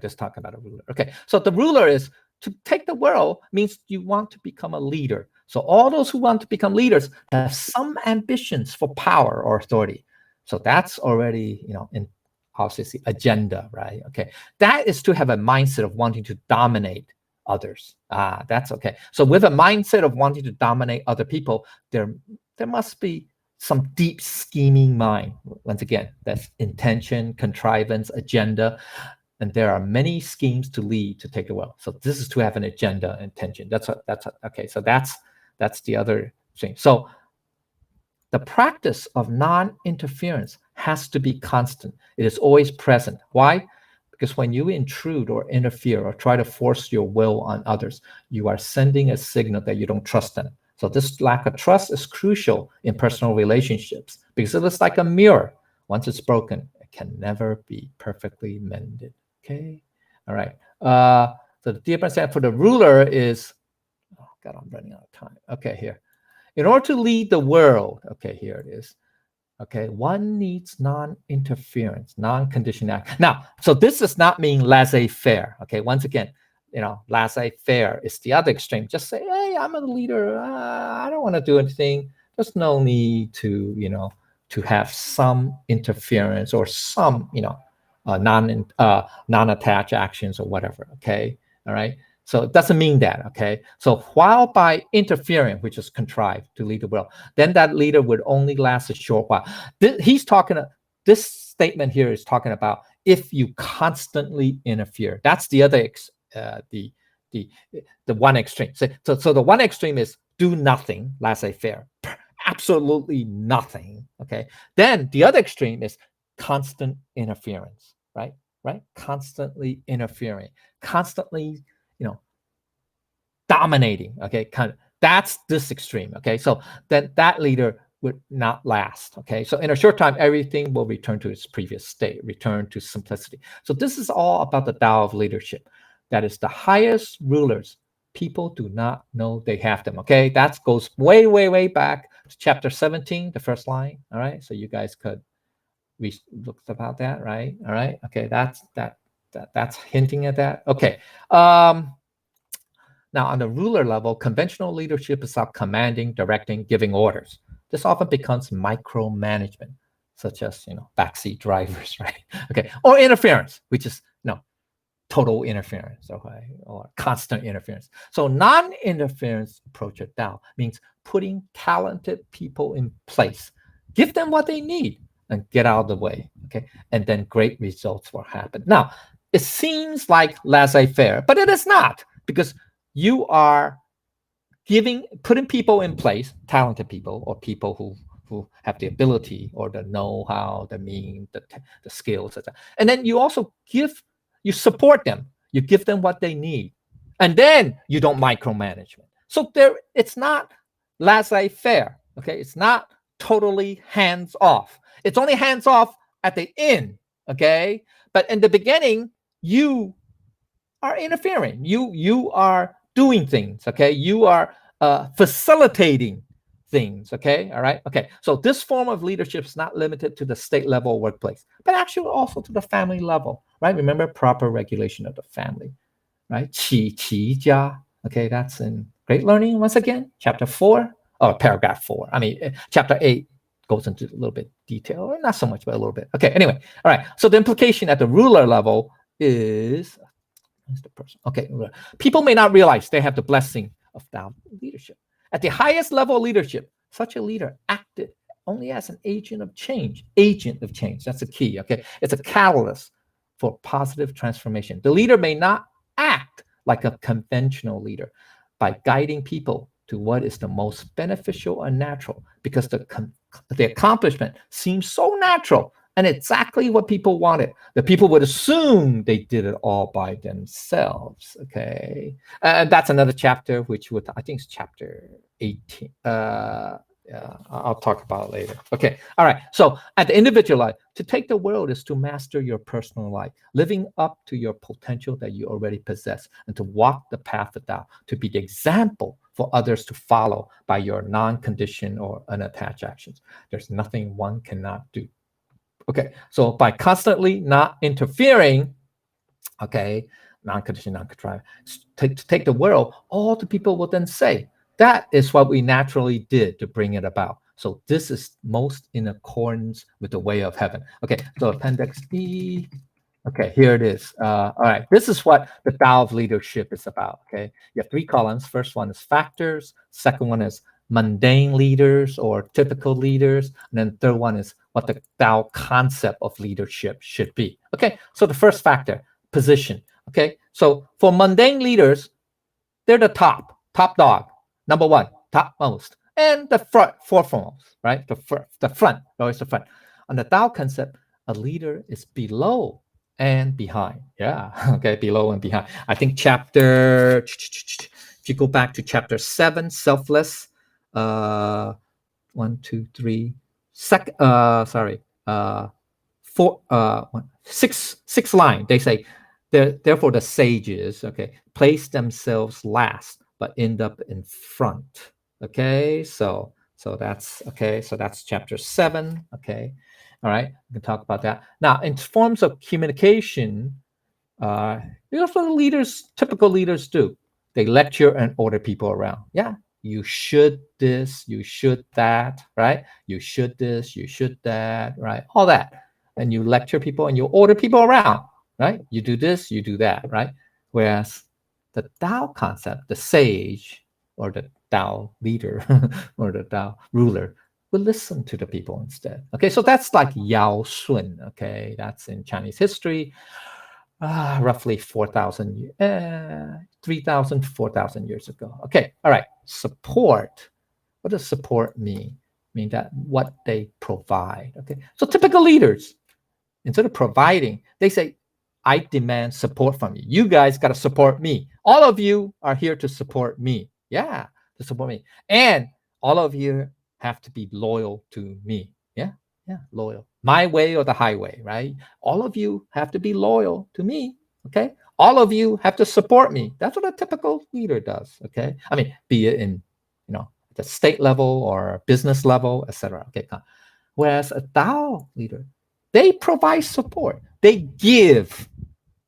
Let's talk about a ruler. Okay, so the ruler is to take the world means you want to become a leader. So all those who want to become leaders have some ambitions for power or authority. So that's already, in obviously agenda, right? Okay, that is to have a mindset of wanting to dominate others. That's okay. So with a mindset of wanting to dominate other people, there must be some deep scheming mind. Once again, that's intention, contrivance, agenda, and there are many schemes to lead to take the world. So this is to have an agenda, intention. That's okay. So that's the other thing. So the practice of non-interference has to be constant. It is always present. Why? Because when you intrude or interfere or try to force your will on others, you are sending a signal that you don't trust them. So this lack of trust is crucial in personal relationships because it is like a mirror. Once it's broken, it can never be perfectly mended. Okay, all right. So the difference for the ruler is, oh God, I'm running out of time. Okay, here. In order to lead the world, okay, here it is. Okay, one needs non-interference, non-conditioned action. Now, so this does not mean laissez-faire. Okay, once again, laissez-faire is the other extreme. Just say, hey, I'm a leader. I don't want to do anything. There's no need to, to have some interference or some, non-attached actions or whatever. Okay, all right. So it doesn't mean that. Okay. So while by interfering, which is contrived to lead the world, then that leader would only last a short while. This statement here is talking about if you constantly interfere. That's the other the one extreme. So the one extreme is do nothing, laissez-faire, absolutely nothing. Okay. Then the other extreme is constant interference, right? Constantly interfering, constantly, dominating. Okay. Kind of That's this extreme. Okay, so then that leader would not last. Okay, so in a short time, everything will return to its previous state, return to simplicity. So this is all about the Tao of leadership. That is the highest rulers. People do not know they have them. Okay, that goes way, way, way back to chapter 17, the first line. All right, so you guys could look about that, right? All right, okay, that's hinting at that. Okay. Now, on the ruler level, conventional leadership is about commanding, directing, giving orders. This often becomes micromanagement, such as backseat drivers, right? Okay, or interference, which is total interference, okay, or constant interference. So, non-interference approach at Tao means putting talented people in place, give them what they need, and get out of the way. Okay, and then great results will happen. Now, it seems like laissez-faire, but it is not, because you are putting people in place, talented people, or people who have the ability or the know-how, the means, the skills, etc. And then you also you support them, you give them what they need, and then you don't micromanagement. So it's not laissez-faire. Okay, it's not totally hands-off. It's only hands-off at the end. Okay, but in the beginning, you are interfering. You are doing things. Okay, you are facilitating things. Okay, all right. Okay, so this form of leadership is not limited to the state level workplace, but actually also to the family level. Right? Remember proper regulation of the family. Right? Qi qi jia. Okay, that's in Great Learning once again, chapter 4 or paragraph 4. I mean, chapter 8 goes into a little bit detail, or not so much, but a little bit. Okay, anyway, all right. So the implication at the ruler level is the person. Okay, people may not realize they have the blessing of Tao leadership. At the highest level of leadership, such a leader acted only as an agent of change. Agent of change. That's the key. Okay, it's a catalyst for positive transformation. The leader may not act like a conventional leader by guiding people to what is the most beneficial and natural, because the accomplishment seems so natural and exactly what people wanted. The people would assume they did it all by themselves. Okay, and that's another chapter, which I think is chapter 18. Yeah, I'll talk about it later. Okay, all right. So at the individual life, to take the world is to master your personal life, living up to your potential that you already possess, and to walk the path of Tao, to be the example for others to follow by your non-conditioned or unattached actions. There's nothing one cannot do. Okay, so by constantly not interfering, okay, non-conditioned, non-contrived, to take the world, all the people will then say, that is what we naturally did to bring it about. So this is most in accordance with the way of heaven. Okay, so appendix E. Okay, here it is. All right, this is what the Tao of leadership is about. Okay, you have 3 columns. First one is factors. Second one is mundane leaders or typical leaders. And then third one is what the Tao concept of leadership should be. Okay, so the first factor, position. Okay, so for mundane leaders, they're the top dog, number one, topmost, and the foremost, right? The front, always the front. On the Tao concept, a leader is below and behind. Yeah, okay, below and behind. I think if you go back to chapter 7, selfless, 1, 2, 3, six line. They say, therefore the sages, okay, place themselves last but end up in front. Okay, so that's okay. So that's chapter 7. Okay, all right. We can talk about that now. In forms of communication, here's what leaders, typical leaders, do. They lecture and order people around. Yeah, you should this, you should that, right? You should this, you should that, right? All that. And you lecture people and you order people around, right? You do this, you do that, right? Whereas the Tao concept, the sage or the Tao leader or the Tao ruler will listen to the people instead. Okay, so that's like Yao Sun. Okay, that's in Chinese history. Roughly 3,000 to 4,000 years ago. Okay, all right. Support. What does support mean? Mean that what they provide. Okay, so typical leaders, instead of providing, they say, I demand support from you. You guys got to support me. All of you are here to support me. Yeah, to support me. And all of you have to be loyal to me. Yeah, loyal. My way or the highway, right? All of you have to be loyal to me. Okay. All of you have to support me. That's what a typical leader does. Okay. I mean, be it in, the state level or business level, etc. Okay. Whereas a Tao leader, they provide support. They give.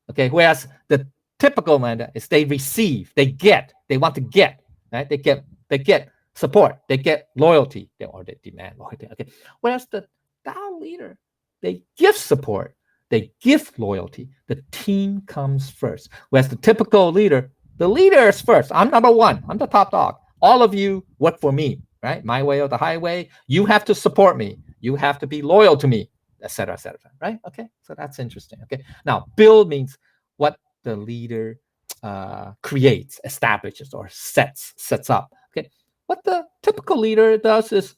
Okay. Whereas the typical man is they receive, they get, they want to get, right? They get support, they get loyalty, or they demand loyalty. Okay. Whereas the Tao leader, they give support, they give loyalty. The team comes first. Whereas the typical leader, the leader is first. I'm number one. I'm the top dog. All of you work for me, right? My way or the highway. You have to support me. You have to be loyal to me, etc., etc. Right? Okay. So that's interesting. Okay. Now, build means what the leader creates, establishes, or sets up. Okay. What the typical leader does is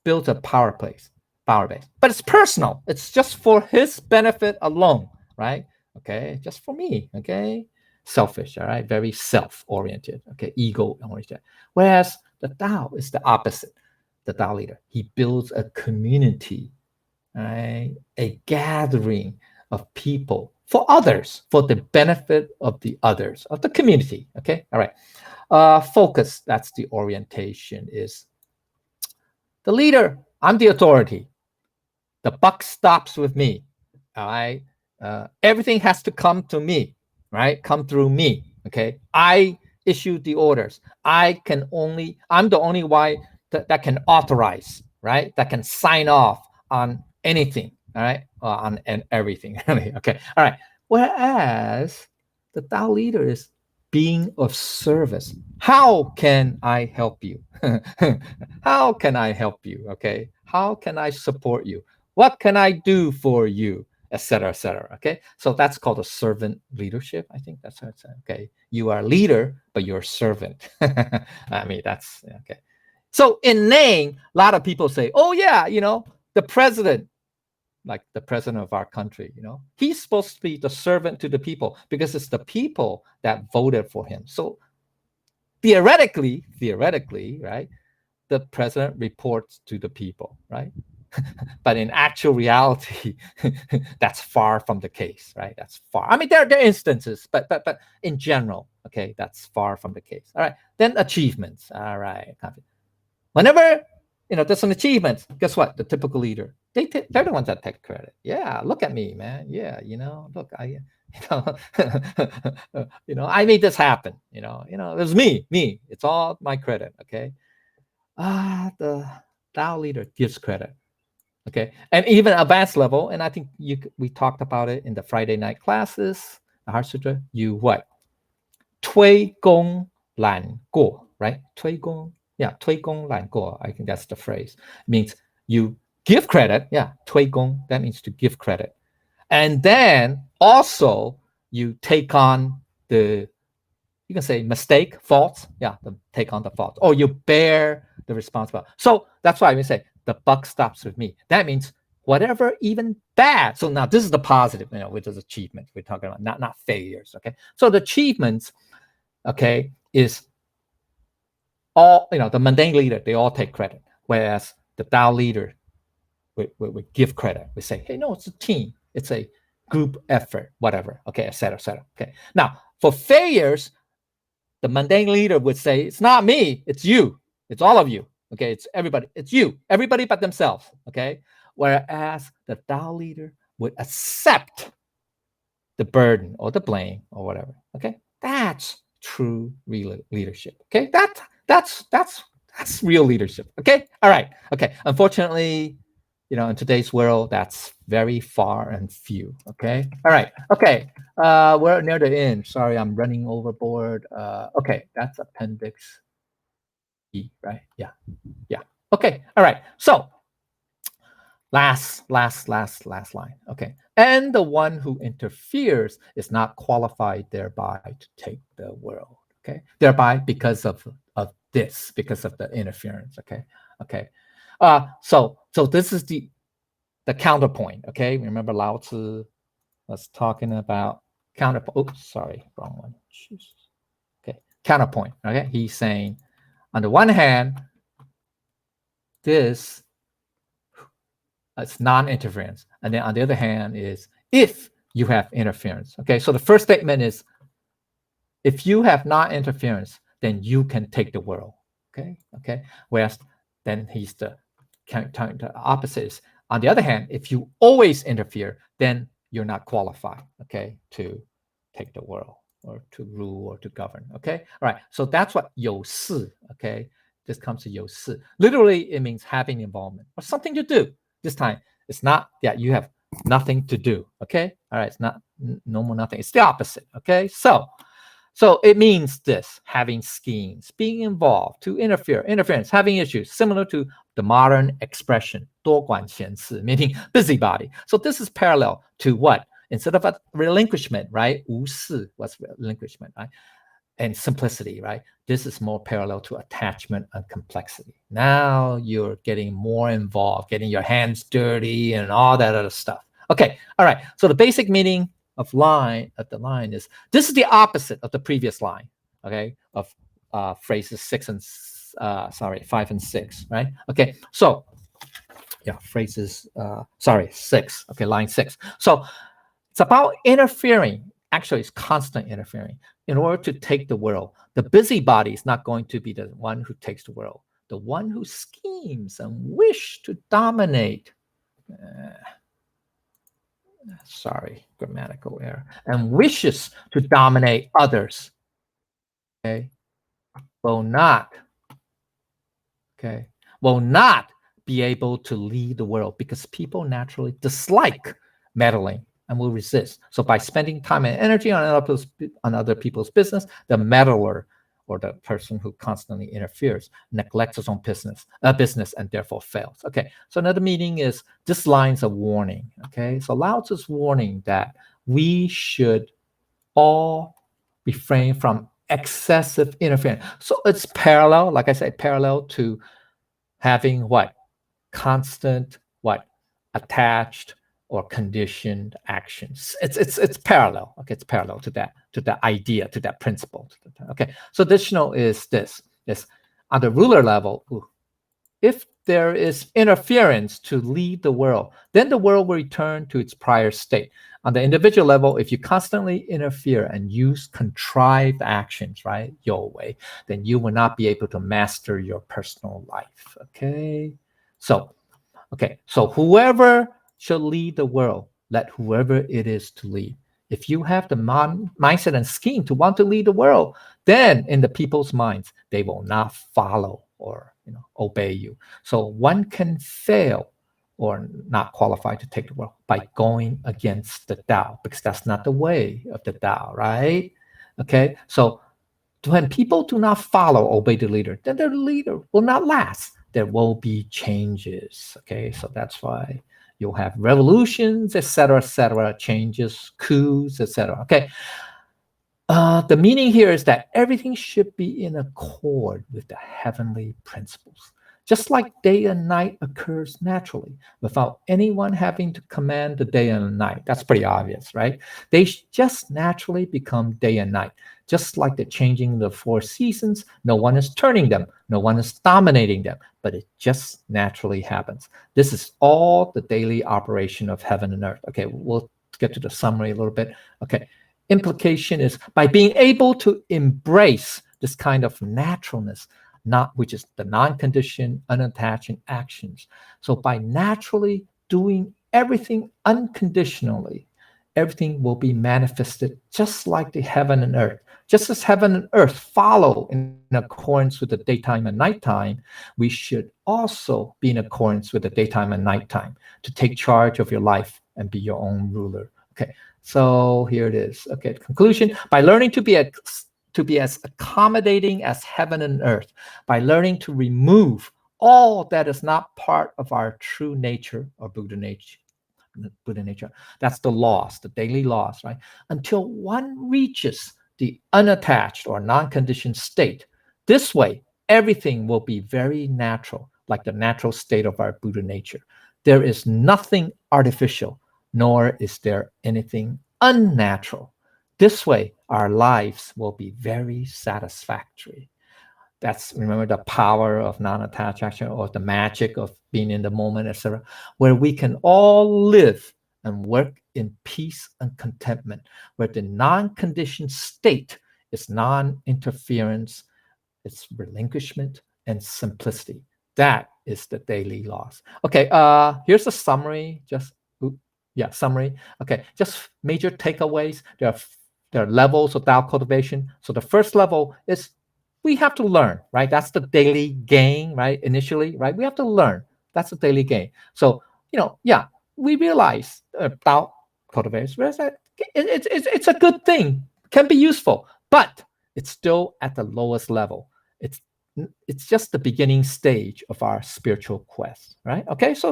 builds a power base, but it's personal. It's just for his benefit alone, right? Okay, just for me. Okay, selfish. All right, very self-oriented. Okay, ego-oriented. Whereas the Tao is the opposite. The Tao leader, he builds a community, right? A gathering of people for others, for the benefit of the others, of the community. Okay, all right. Focus, that's the orientation, is the leader. I'm the authority. The buck stops with me. All right. Everything has to come to me, right? Come through me. Okay. I issue the orders. I'm the only one that can authorize, right? That can sign off on anything. All right. On and everything. Okay. All right. Whereas the Tao leader is being of service. How can I help you? How can I help you? Okay. How can I support you? What can I do for you? Etc. Etc. Okay. So that's called a servant leadership. I think that's how it's said. Okay. You are a leader, but you're a servant. I mean, that's okay. So in name, a lot of people say, oh, yeah, the president, like the president of our country, he's supposed to be the servant to the people because it's the people that voted for him. So theoretically, right, the president reports to the people, right? But in actual reality, that's far from the case, right? That's far. I mean, there are instances, but in general, okay, that's far from the case. All right. Then achievements. All right. Whenever there's an achievement, guess what? The typical leader, they're the ones that take credit. Yeah, look at me, man. Yeah, look, I made this happen. It was me. It's all my credit. Okay. The Tao leader gives credit. Okay, and even advanced level, and I think we talked about it in the Friday night classes, the Heart Sutra. You what? 推功揽过, right? 推功, yeah, 推功揽过. I think that's the phrase. It means you give credit. Yeah, 推功. That means to give credit, and then also you take on you can say mistake, faults. Yeah, take on the faults, or you bear the responsibility. So that's why we say the buck stops with me. That means whatever, even bad. So now this is the positive, which is achievement. We're talking about not failures. Okay. So the achievements, okay, is all, the mundane leader, they all take credit. Whereas the Tao leader, we give credit. We say, hey, no, it's a team. It's a group effort, whatever. Okay, et cetera, et cetera. Okay. Now for failures, the mundane leader would say, it's not me, it's you. It's all of you. Okay, it's everybody. It's you. Everybody but themselves. Okay. Whereas the Tao leader would accept the burden or the blame or whatever. Okay. That's true real leadership. Okay. That's real leadership. Okay. All right. Okay. Unfortunately, in today's world, that's very far and few. Okay. All right. Okay. We're near the end. Sorry, I'm running overboard. Okay. That's appendix E, right? Yeah. Yeah. Okay. All right. So last line. Okay. And the one who interferes is not qualified thereby to take the world. Okay. Thereby because of this, because of the interference. Okay. Okay. So this is the counterpoint. Okay. Remember Lao Tzu was talking about counterpoint. Oops, sorry, wrong one. Okay. Counterpoint. Okay. He's saying, On the one hand, this is non-interference. And then on the other hand is if you have interference. Okay, so the first statement is if you have non-interference, then you can take the world. Okay. Whereas then he's the opposite is, on the other hand, if you always interfere, then you're not qualified, okay, to take the world or to rule or to govern. Okay, all right. So that's what 有事, okay. This comes to 有事. Literally, it means having involvement or something to do. This time, it's not that you have nothing to do. Okay, all right. It's not no more nothing. It's the opposite. Okay, so it means this: having schemes, being involved, to interference, having issues, similar to the modern expression 多管闲事, meaning busybody. So this is parallel to what? Instead of a relinquishment, right? 无事 was relinquishment, right? And simplicity, right? This is more parallel to attachment and complexity. Now you're getting more involved, getting your hands dirty and all that other stuff. Okay, all right. So the basic meaning of the line is, this is the opposite of the previous line, okay, of phrases 5 and 6, right? Okay, so yeah, phrases 6, okay, line 6. So it's about interfering. Actually, it's constant interfering in order to take the world. The busybody is not going to be the one who takes the world. The one who schemes and wish to dominate. Sorry, grammatical error. And wishes to dominate others, okay, will not be able to lead the world, because people naturally dislike meddling and will resist. So by spending time and energy on other people's business, the meddler, or the person who constantly interferes, neglects his own business and therefore fails. Okay, so another meaning is, this line's a warning. Okay, so Lao Tzu's warning that we should all refrain from excessive interference. So it's parallel, like I said, parallel to having what? Constant, what? Attached or conditioned actions. It's parallel. Okay, it's parallel to that idea, to that principle. Okay, so additional is this: on the ruler level, if there is interference to lead the world, then the world will return to its prior state. On the individual level, if you constantly interfere and use contrived actions, right, your way, then you will not be able to master your personal life. Okay, so whoever shall lead the world, let whoever it is to lead. If you have the mindset and scheme to want to lead the world, then in the people's minds, they will not follow or obey you. So one can fail or not qualified to take the world by going against the Tao, because that's not the way of the Tao, right? Okay, so when people do not obey the leader, then the leader will not last. There will be changes. Okay, so that's why you'll have revolutions, etc., changes, coups, etc. Okay. The meaning here is that everything should be in accord with the heavenly principles. Just like day and night occurs naturally, without anyone having to command the day and the night. That's pretty obvious, right? They just naturally become day and night. Just like the changing of the 4 seasons, no one is turning them, no one is dominating them, but it just naturally happens. This is all the daily operation of heaven and earth. Okay, we'll get to the summary a little bit. Okay, implication is, by being able to embrace this kind of naturalness, which is the non-conditioned, unattached actions. So by naturally doing everything unconditionally, everything will be manifested just like the heaven and earth. Just as heaven and earth follow in accordance with the daytime and nighttime, we should also be in accordance with the daytime and nighttime to take charge of your life and be your own ruler. Okay, so here it is. Okay, conclusion: by learning to be as accommodating as heaven and earth, by learning to remove all that is not part of our true nature or Buddha nature. That's the laws, the daily laws, right? Until one reaches the unattached or non-conditioned state. This way, everything will be very natural, like the natural state of our Buddha nature. There is nothing artificial, nor is there anything unnatural. This way, our lives will be very satisfactory. That's, remember, the power of non-attached action, or the magic of being in the moment, etc., where we can all live and work in peace and contentment, where the non-conditioned state is non-interference, it's relinquishment and simplicity. That is the daily laws. Okay, here's a summary. Summary. Okay, just major takeaways. There are levels of Tao cultivation. So the first level is we have to learn, right? That's the daily gain, right? Initially, right? We have to learn. That's the daily gain. So, we realize Tao cultivation, it's a good thing, can be useful, but it's still at the lowest level. It's just the beginning stage of our spiritual quest, right? Okay, so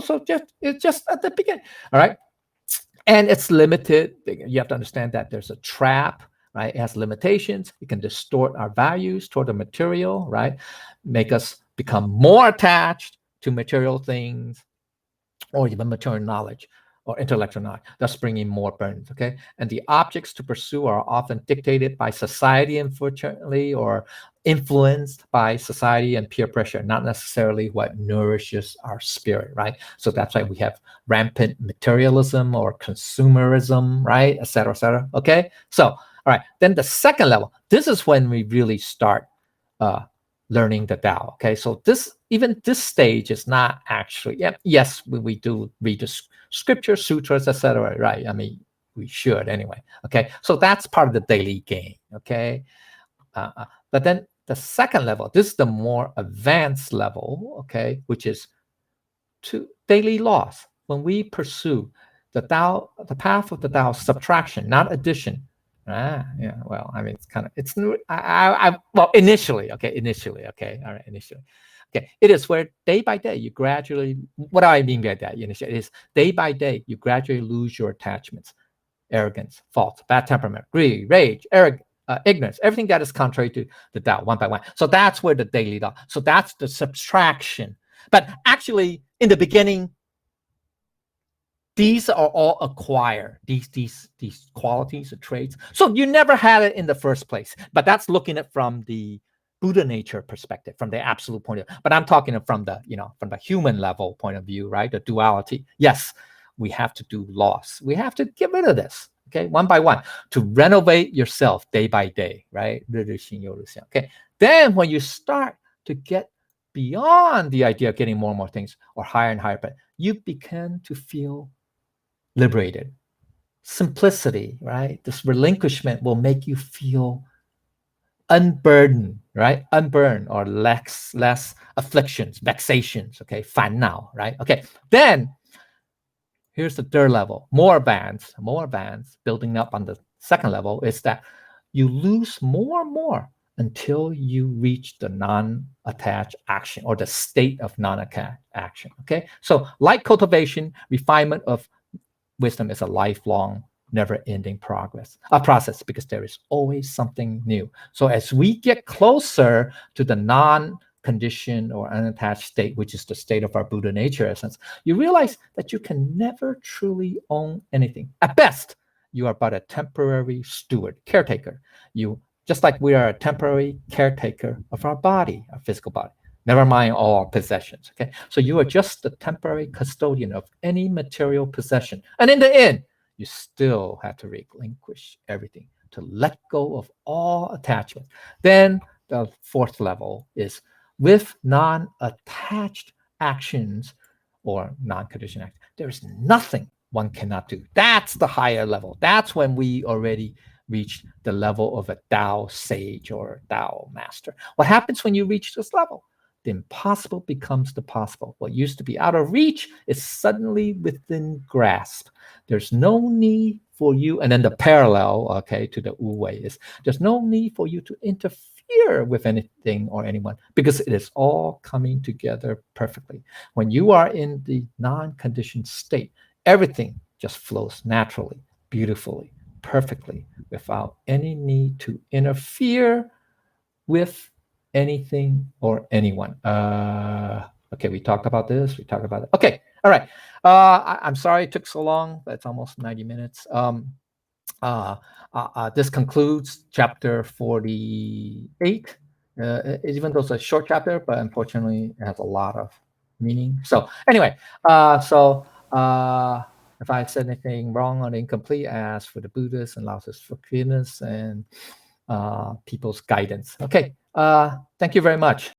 it's just at the beginning, all right? And it's limited. You have to understand that there's a trap, right? It has limitations. It can distort our values toward the material, right? Make us become more attached to material things, or even material knowledge or intellectual knowledge, thus bringing more burdens, okay? And the objects to pursue are often dictated by society, unfortunately, or influenced by society and peer pressure, not necessarily what nourishes our spirit, right? So that's why we have rampant materialism or consumerism, right? Et cetera, okay? So, all right, then the second level, this is when we really start learning the Tao. Okay, so this stage is not actually, yes, we do read the scripture, sutras, etc. Right? I mean, we should anyway. Okay, so that's part of the daily gain. Okay, but then the second level, this is the more advanced level. Okay, which is to daily laws. When we pursue the Tao, the path of the Tao, subtraction, not addition. Well, I mean, initially, all right, initially. Okay, it is where day by day you gradually, what do I mean by that? Initially, it is day by day you gradually lose your attachments, arrogance, fault, bad temperament, greed, rage, ignorance, everything that is contrary to the Tao, one by one. So that's where the daily Tao, so that's the subtraction. But actually, in the beginning, these are all acquired, these qualities or traits. So you never had it in the first place. But that's looking at from the Buddha nature perspective, from the absolute point of view. But I'm talking from the, from the human level point of view, right? The duality. Yes, we have to do loss. We have to get rid of this, okay, one by one, to renovate yourself day by day, right? Okay. Then when you start to get beyond the idea of getting more and more things, or higher and higher, but you begin to feel liberated. Simplicity, right? This relinquishment will make you feel unburdened, right? Unburdened, or less afflictions, vexations, okay? 烦恼, right? Okay. Then here's the third level, more advanced, building up on the second level, is that you lose more and more until you reach the non-attached action, or the state of non-attached action, okay? So like cultivation, refinement of wisdom is a lifelong, never-ending process, because there is always something new. So as we get closer to the non-conditioned or unattached state, which is the state of our Buddha nature essence, you realize that you can never truly own anything. At best, you are but a temporary steward, caretaker. You, just like we are a temporary caretaker of our body, our physical body. Never mind all our possessions, okay? So you are just the temporary custodian of any material possession. And in the end, you still have to relinquish everything, to let go of all attachment. Then the fourth level is with non-attached actions, or non-conditioned actions. There's nothing one cannot do. That's the higher level. That's when we already reach the level of a Tao sage or Tao master. What happens when you reach this level? The impossible becomes the possible. What used to be out of reach is suddenly within grasp. There's no need for you, and then the parallel, okay, to the Wu Wei is, there's no need for you to interfere with anything or anyone, because it is all coming together perfectly. When you are in the non-conditioned state, everything just flows naturally, beautifully, perfectly, without any need to interfere with anything or anyone. Okay, we talked about this. We talked about it. Okay, all right. I'm sorry it took so long, but it's almost 90 minutes. This concludes chapter 48. even though it's a short chapter, but unfortunately it has a lot of meaning. So anyway, if I said anything wrong or incomplete, I ask for the Buddha's and Lao's forgiveness and people's guidance. Okay, thank you very much.